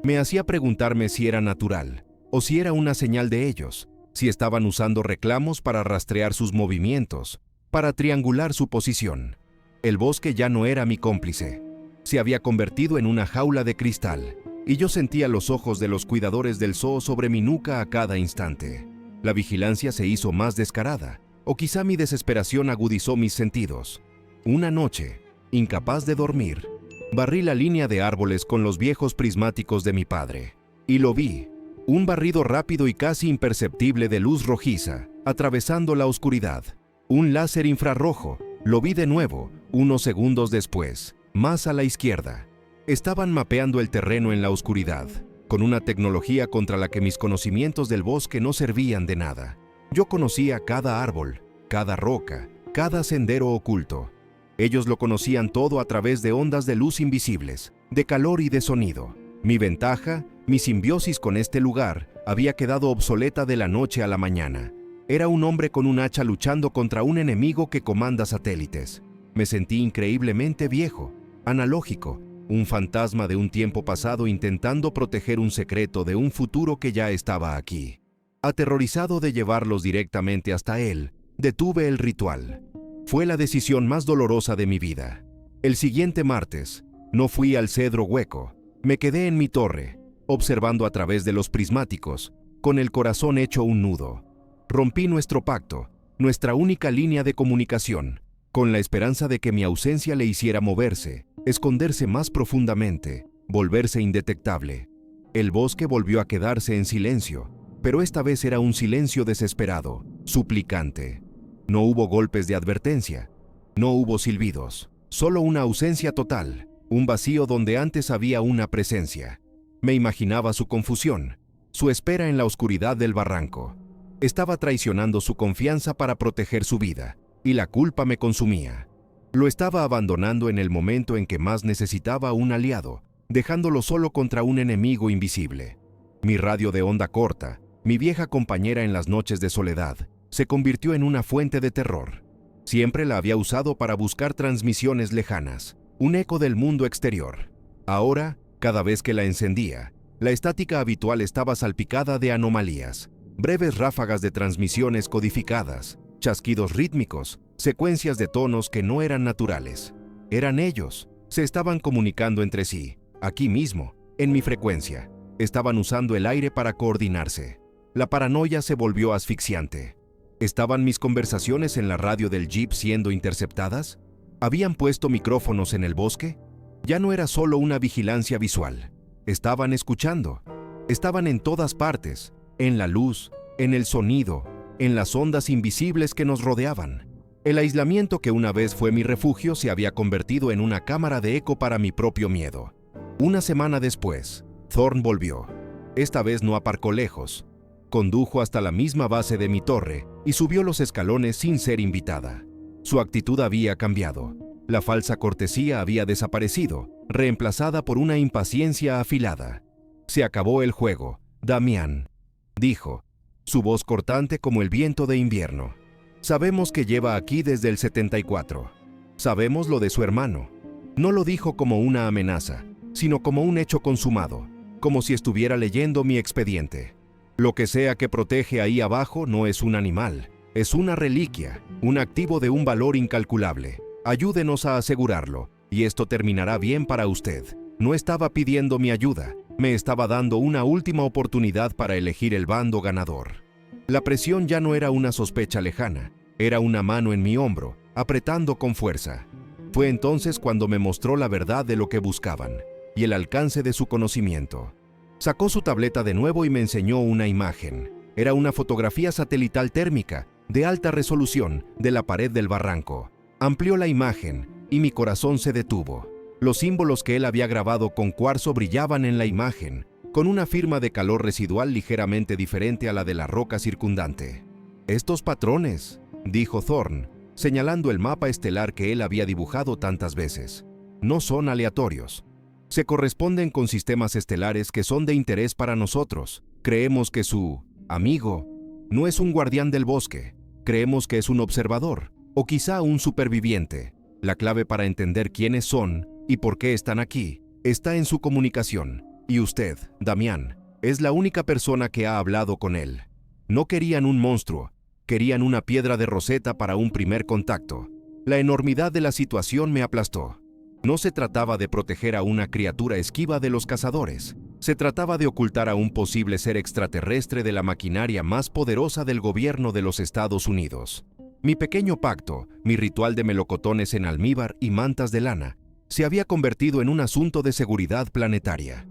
Speaker 1: me hacía preguntarme si era natural, o si era una señal de ellos, si estaban usando reclamos para rastrear sus movimientos, para triangular su posición. El bosque ya no era mi cómplice. Se había convertido en una jaula de cristal, y yo sentía los ojos de los cuidadores del zoo sobre mi nuca a cada instante. La vigilancia se hizo más descarada, o quizá mi desesperación agudizó mis sentidos. Una noche, incapaz de dormir, barrí la línea de árboles con los viejos prismáticos de mi padre, y lo vi, un barrido rápido y casi imperceptible de luz rojiza, atravesando la oscuridad. Un láser infrarrojo, lo vi de nuevo, unos segundos después, más a la izquierda. Estaban mapeando el terreno en la oscuridad, con una tecnología contra la que mis conocimientos del bosque no servían de nada. Yo conocía cada árbol, cada roca, cada sendero oculto. Ellos lo conocían todo a través de ondas de luz invisibles, de calor y de sonido. Mi ventaja, mi simbiosis con este lugar, había quedado obsoleta de la noche a la mañana. Era un hombre con un hacha luchando contra un enemigo que comanda satélites. Me sentí increíblemente viejo, analógico, un fantasma de un tiempo pasado intentando proteger un secreto de un futuro que ya estaba aquí. Aterrorizado de llevarlos directamente hasta él, detuve el ritual. Fue la decisión más dolorosa de mi vida. El siguiente martes, no fui al cedro hueco. Me quedé en mi torre, observando a través de los prismáticos, con el corazón hecho un nudo. Rompí nuestro pacto, nuestra única línea de comunicación, con la esperanza de que mi ausencia le hiciera moverse, esconderse más profundamente, volverse indetectable. El bosque volvió a quedarse en silencio, pero esta vez era un silencio desesperado, suplicante. No hubo golpes de advertencia, no hubo silbidos, solo una ausencia total, un vacío donde antes había una presencia. Me imaginaba su confusión, su espera en la oscuridad del barranco. Estaba traicionando su confianza para proteger su vida, y la culpa me consumía. Lo estaba abandonando en el momento en que más necesitaba un aliado, dejándolo solo contra un enemigo invisible. Mi radio de onda corta, mi vieja compañera en las noches de soledad, se convirtió en una fuente de terror. Siempre la había usado para buscar transmisiones lejanas, un eco del mundo exterior. Ahora, cada vez que la encendía, la estática habitual estaba salpicada de anomalías, breves ráfagas de transmisiones codificadas, chasquidos rítmicos, secuencias de tonos que no eran naturales. Eran ellos, se estaban comunicando entre sí, aquí mismo, en mi frecuencia. Estaban usando el aire para coordinarse. La paranoia se volvió asfixiante. ¿Estaban mis conversaciones en la radio del jeep siendo interceptadas? ¿Habían puesto micrófonos en el bosque? Ya no era solo una vigilancia visual. Estaban escuchando. Estaban en todas partes, en la luz, en el sonido, en las ondas invisibles que nos rodeaban. El aislamiento que una vez fue mi refugio se había convertido en una cámara de eco para mi propio miedo. Una semana después, Thorn volvió. Esta vez no aparcó lejos. Condujo hasta la misma base de mi torre y subió los escalones sin ser invitada. Su actitud había cambiado. La falsa cortesía había desaparecido, reemplazada por una impaciencia afilada. «Se acabó el juego, Damián», dijo, su voz cortante como el viento de invierno. «Sabemos que lleva aquí desde el 74. Sabemos lo de su hermano». No lo dijo como una amenaza, sino como un hecho consumado, como si estuviera leyendo mi expediente. Lo que sea que protege ahí abajo no es un animal, es una reliquia, un activo de un valor incalculable. Ayúdenos a asegurarlo, y esto terminará bien para usted. No estaba pidiendo mi ayuda, me estaba dando una última oportunidad para elegir el bando ganador. La presión ya no era una sospecha lejana, era una mano en mi hombro, apretando con fuerza. Fue entonces cuando me mostró la verdad de lo que buscaban, y el alcance de su conocimiento. Sacó su tableta de nuevo y me enseñó una imagen. Era una fotografía satelital térmica, de alta resolución, de la pared del barranco. Amplió la imagen, y mi corazón se detuvo. Los símbolos que él había grabado con cuarzo brillaban en la imagen, con una firma de calor residual ligeramente diferente a la de la roca circundante. «Estos patrones», dijo Thorn, señalando el mapa estelar que él había dibujado tantas veces, «no son aleatorios. Se corresponden con sistemas estelares que son de interés para nosotros. Creemos que su amigo no es un guardián del bosque. Creemos que es un observador, o quizá un superviviente. La clave para entender quiénes son y por qué están aquí está en su comunicación. Y usted, Damián, es la única persona que ha hablado con él. No querían un monstruo, querían una piedra de Rosetta para un primer contacto. La enormidad de la situación me aplastó. No se trataba de proteger a una criatura esquiva de los cazadores. Se trataba de ocultar a un posible ser extraterrestre de la maquinaria más poderosa del gobierno de los Estados Unidos. Mi pequeño pacto, mi ritual de melocotones en almíbar y mantas de lana, se había convertido en un asunto de seguridad planetaria.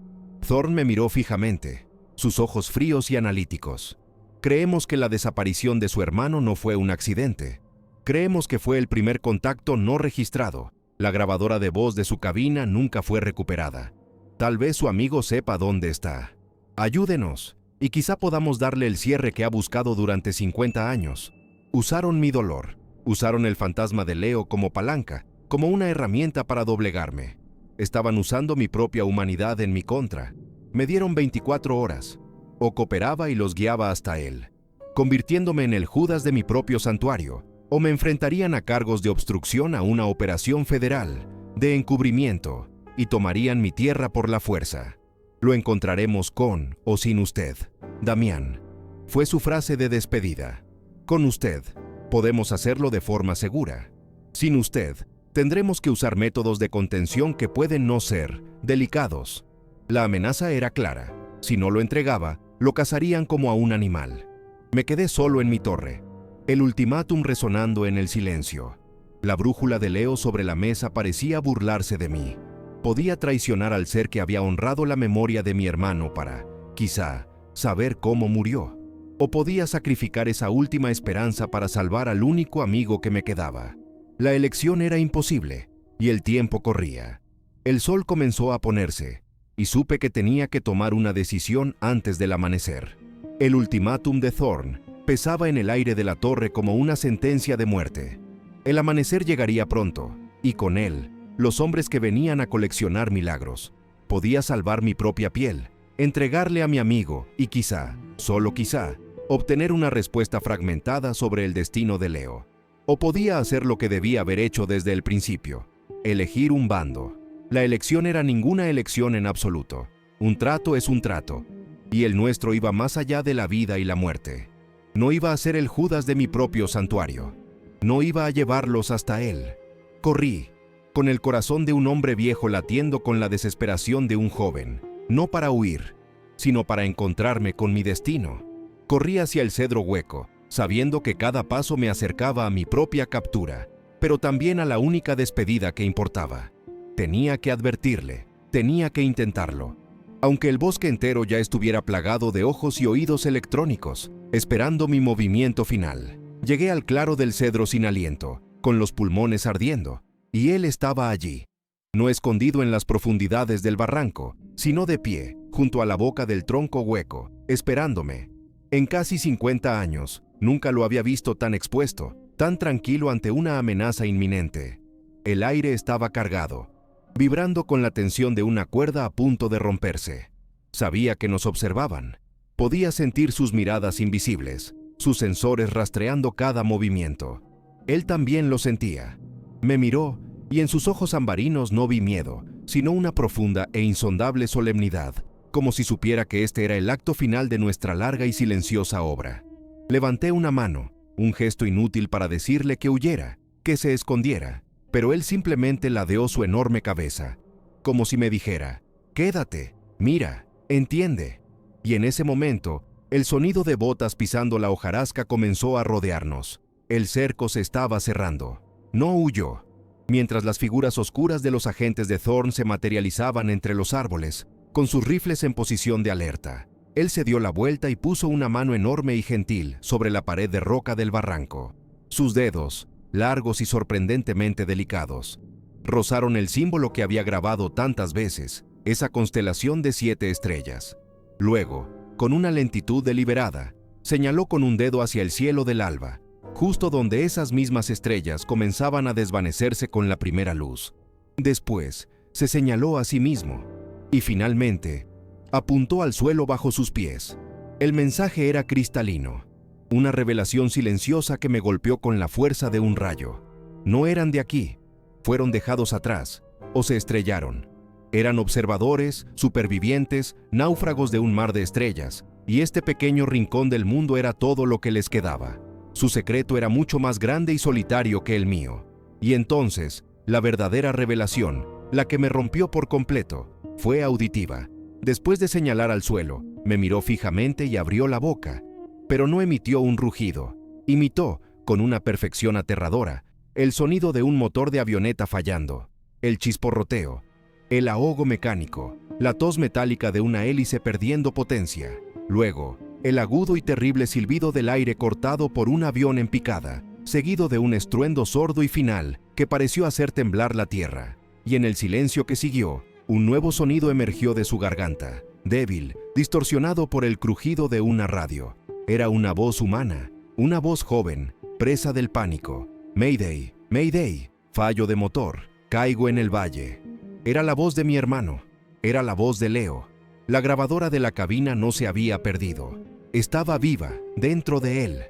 Speaker 1: Thorn me miró fijamente, sus ojos fríos y analíticos. Creemos que la desaparición de su hermano no fue un accidente. Creemos que fue el primer contacto no registrado. La grabadora de voz de su cabina nunca fue recuperada. Tal vez su amigo sepa dónde está. Ayúdenos, y quizá podamos darle el cierre que ha buscado durante 50 años. Usaron mi dolor, usaron el fantasma de Leo como palanca, como una herramienta para doblegarme. Estaban usando mi propia humanidad en mi contra. Me dieron 24 horas. O cooperaba y los guiaba hasta él, convirtiéndome en el Judas de mi propio santuario, o me enfrentarían a cargos de obstrucción a una operación federal, de encubrimiento, y tomarían mi tierra por la fuerza. Lo encontraremos con o sin usted, Damián. Fue su frase de despedida. Con usted, podemos hacerlo de forma segura. Sin usted, tendremos que usar métodos de contención que pueden no ser delicados. La amenaza era clara. Si no lo entregaba, lo cazarían como a un animal. Me quedé solo en mi torre. El ultimátum resonando en el silencio. La brújula de Leo sobre la mesa parecía burlarse de mí. Podía traicionar al ser que había honrado la memoria de mi hermano para, quizá, saber cómo murió. O podía sacrificar esa última esperanza para salvar al único amigo que me quedaba. La elección era imposible, y el tiempo corría. El sol comenzó a ponerse, y supe que tenía que tomar una decisión antes del amanecer. El ultimátum de Thorn pesaba en el aire de la torre como una sentencia de muerte. El amanecer llegaría pronto, y con él, los hombres que venían a coleccionar milagros. Podía salvar mi propia piel, entregarle a mi amigo y quizá, solo quizá, obtener una respuesta fragmentada sobre el destino de Leo. O podía hacer lo que debía haber hecho desde el principio, elegir un bando. La elección era ninguna elección en absoluto. Un trato es un trato, y el nuestro iba más allá de la vida y la muerte. No iba a ser el Judas de mi propio santuario. No iba a llevarlos hasta él. Corrí, con el corazón de un hombre viejo latiendo con la desesperación de un joven, no para huir, sino para encontrarme con mi destino. Corrí hacia el cedro hueco, sabiendo que cada paso me acercaba a mi propia captura, pero también a la única despedida que importaba. Tenía que advertirle, tenía que intentarlo. Aunque el bosque entero ya estuviera plagado de ojos y oídos electrónicos, esperando mi movimiento final. Llegué al claro del cedro sin aliento, con los pulmones ardiendo, y él estaba allí, no escondido en las profundidades del barranco, sino de pie, junto a la boca del tronco hueco, esperándome. En casi 50 años, nunca lo había visto tan expuesto, tan tranquilo ante una amenaza inminente. El aire estaba cargado, vibrando con la tensión de una cuerda a punto de romperse. Sabía que nos observaban. Podía sentir sus miradas invisibles, sus sensores rastreando cada movimiento. Él también lo sentía. Me miró, y en sus ojos ambarinos no vi miedo, sino una profunda e insondable solemnidad, como si supiera que este era el acto final de nuestra larga y silenciosa obra. Levanté una mano, un gesto inútil para decirle que huyera, que se escondiera, pero él simplemente ladeó su enorme cabeza, como si me dijera: «Quédate, mira, entiende». Y en ese momento, el sonido de botas pisando la hojarasca comenzó a rodearnos. El cerco se estaba cerrando. No huyó. Mientras las figuras oscuras de los agentes de Thorn se materializaban entre los árboles, con sus rifles en posición de alerta, él se dio la vuelta y puso una mano enorme y gentil sobre la pared de roca del barranco. Sus dedos, largos y sorprendentemente delicados, rozaron el símbolo que había grabado tantas veces, esa constelación de 7 estrellas. Luego, con una lentitud deliberada, señaló con un dedo hacia el cielo del alba, justo donde esas mismas estrellas comenzaban a desvanecerse con la primera luz. Después, se señaló a sí mismo, y finalmente, apuntó al suelo bajo sus pies. El mensaje era cristalino, una revelación silenciosa que me golpeó con la fuerza de un rayo. No eran de aquí, fueron dejados atrás, o se estrellaron. Eran observadores, supervivientes, náufragos de un mar de estrellas, y este pequeño rincón del mundo era todo lo que les quedaba. Su secreto era mucho más grande y solitario que el mío. Y entonces, la verdadera revelación, la que me rompió por completo, fue auditiva. Después de señalar al suelo, me miró fijamente y abrió la boca, pero no emitió un rugido. Imitó, con una perfección aterradora, el sonido de un motor de avioneta fallando, el chisporroteo, el ahogo mecánico, la tos metálica de una hélice perdiendo potencia. Luego, el agudo y terrible silbido del aire cortado por un avión en picada, seguido de un estruendo sordo y final que pareció hacer temblar la tierra. Y en el silencio que siguió, un nuevo sonido emergió de su garganta, débil, distorsionado por el crujido de una radio. Era una voz humana, una voz joven, presa del pánico. «Mayday, Mayday, fallo de motor, caigo en el valle». Era la voz de mi hermano, era la voz de Leo. La grabadora de la cabina no se había perdido. Estaba viva, dentro de él.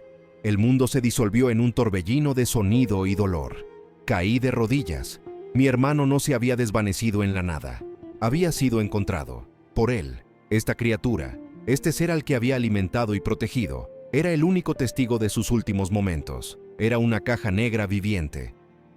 Speaker 1: El mundo se disolvió en un torbellino de sonido y dolor. Caí de rodillas. Mi hermano no se había desvanecido en la nada. Había sido encontrado. Por él, esta criatura, este ser al que había alimentado y protegido, era el único testigo de sus últimos momentos. Era una caja negra viviente.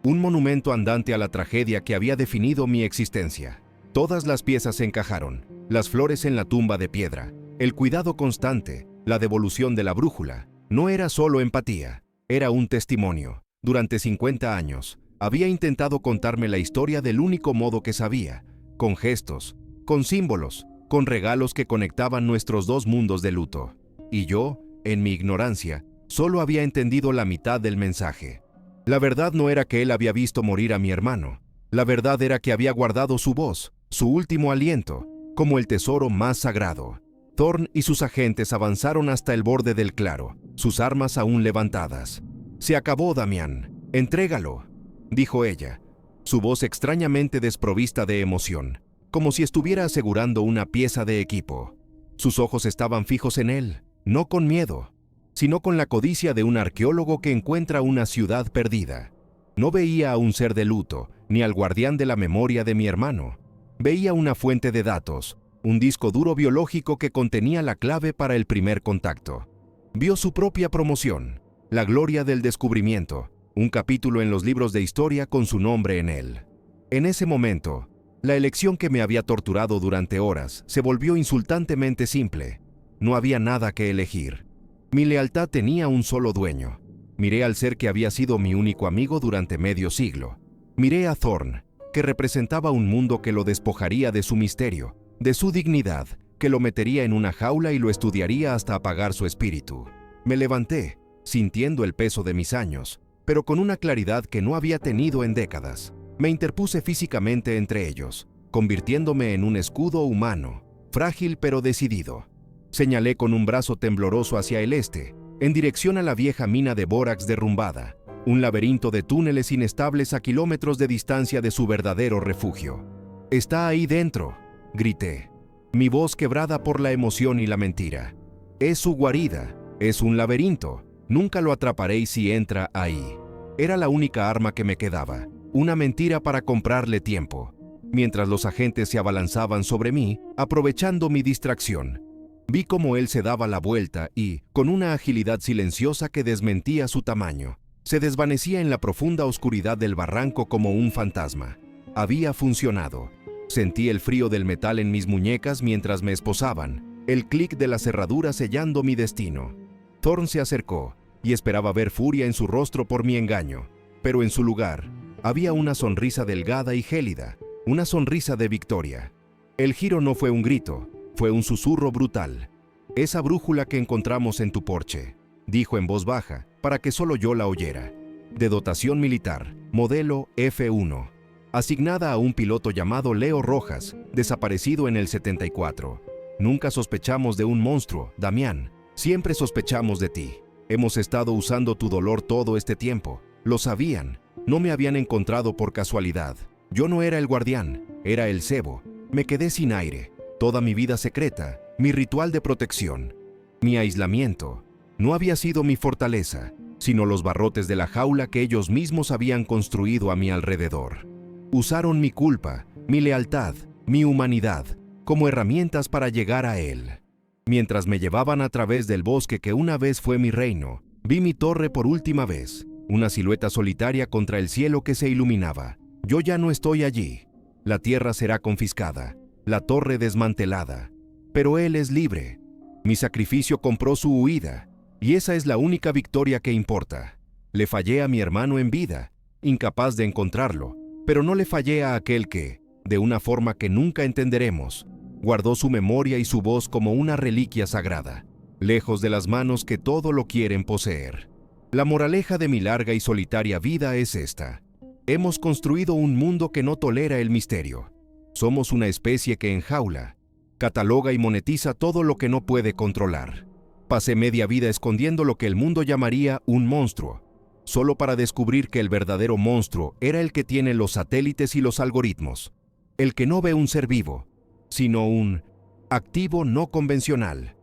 Speaker 1: Un monumento andante a la tragedia que había definido mi existencia. Todas las piezas se encajaron, las flores en la tumba de piedra, el cuidado constante, la devolución de la brújula. No era solo empatía, era un testimonio. Durante 50 años, había intentado contarme la historia del único modo que sabía, con gestos, con símbolos, con regalos que conectaban nuestros dos mundos de luto. Y yo, en mi ignorancia, solo había entendido la mitad del mensaje. La verdad no era que él había visto morir a mi hermano. La verdad era que había guardado su voz, su último aliento, como el tesoro más sagrado. Thorn y sus agentes avanzaron hasta el borde del claro, sus armas aún levantadas. «Se acabó, Damián. Entrégalo», dijo ella, su voz extrañamente desprovista de emoción, como si estuviera asegurando una pieza de equipo. Sus ojos estaban fijos en él, no con miedo, sino con la codicia de un arqueólogo que encuentra una ciudad perdida. No veía a un ser de luto, ni al guardián de la memoria de mi hermano. Veía una fuente de datos, un disco duro biológico que contenía la clave para el primer contacto. Vio su propia promoción, la gloria del descubrimiento, un capítulo en los libros de historia con su nombre en él. En ese momento, la elección que me había torturado durante horas se volvió insultantemente simple. No había nada que elegir. Mi lealtad tenía un solo dueño. Miré al ser que había sido mi único amigo durante medio siglo. Miré a Thorn, que representaba un mundo que lo despojaría de su misterio, de su dignidad, que lo metería en una jaula y lo estudiaría hasta apagar su espíritu. Me levanté, sintiendo el peso de mis años, pero con una claridad que no había tenido en décadas. Me interpuse físicamente entre ellos, convirtiéndome en un escudo humano, frágil pero decidido. Señalé con un brazo tembloroso hacia el este, en dirección a la vieja mina de bórax derrumbada, un laberinto de túneles inestables a kilómetros de distancia de su verdadero refugio. «Está ahí dentro», grité, mi voz quebrada por la emoción y la mentira. «Es su guarida, es un laberinto, nunca lo atraparéis si entra ahí». Era la única arma que me quedaba, una mentira para comprarle tiempo. Mientras los agentes se abalanzaban sobre mí, aprovechando mi distracción, vi cómo él se daba la vuelta y, con una agilidad silenciosa que desmentía su tamaño, se desvanecía en la profunda oscuridad del barranco como un fantasma. Había funcionado. Sentí el frío del metal en mis muñecas mientras me esposaban, el clic de la cerradura sellando mi destino. Thorn se acercó y esperaba ver furia en su rostro por mi engaño, pero en su lugar había una sonrisa delgada y gélida, una sonrisa de victoria. El giro no fue un grito, fue un susurro brutal. «Esa brújula que encontramos en tu porche», dijo en voz baja, para que solo yo la oyera. «De dotación militar, modelo F1, asignada a un piloto llamado Leo Rojas, desaparecido en el 74. Nunca sospechamos de un monstruo, Damián. Siempre sospechamos de ti. Hemos estado usando tu dolor todo este tiempo. Lo sabían. No me habían encontrado por casualidad. Yo no era el guardián, era el cebo. Me quedé sin aire. Toda mi vida secreta, mi ritual de protección, mi aislamiento, no había sido mi fortaleza, sino los barrotes de la jaula que ellos mismos habían construido a mi alrededor. Usaron mi culpa, mi lealtad, mi humanidad, como herramientas para llegar a él. Mientras me llevaban a través del bosque que una vez fue mi reino, vi mi torre por última vez, una silueta solitaria contra el cielo que se iluminaba. Yo ya no estoy allí. La tierra será confiscada, la torre desmantelada, pero él es libre. Mi sacrificio compró su huida, y esa es la única victoria que importa. Le fallé a mi hermano en vida, incapaz de encontrarlo, pero no le fallé a aquel que, de una forma que nunca entenderemos, guardó su memoria y su voz como una reliquia sagrada, lejos de las manos que todo lo quieren poseer. La moraleja de mi larga y solitaria vida es esta. Hemos construido un mundo que no tolera el misterio. Somos una especie que enjaula, cataloga y monetiza todo lo que no puede controlar. Pasé media vida escondiendo lo que el mundo llamaría un monstruo, solo para descubrir que el verdadero monstruo era el que tiene los satélites y los algoritmos, el que no ve un ser vivo, sino un activo no convencional,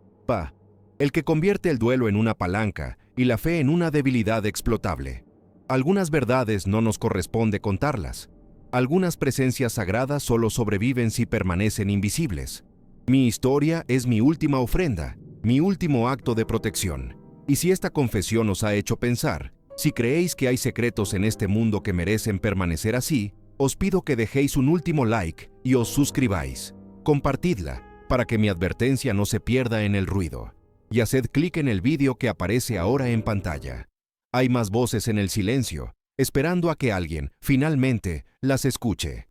Speaker 1: el que convierte el duelo en una palanca y la fe en una debilidad explotable. Algunas verdades no nos corresponde contarlas. Algunas presencias sagradas solo sobreviven si permanecen invisibles. Mi historia es mi última ofrenda, mi último acto de protección. Y si esta confesión os ha hecho pensar, si creéis que hay secretos en este mundo que merecen permanecer así, os pido que dejéis un último like y os suscribáis. Compartidla para que mi advertencia no se pierda en el ruido. Y haced clic en el vídeo que aparece ahora en pantalla. Hay más voces en el silencio, esperando a que alguien, finalmente, las escuche.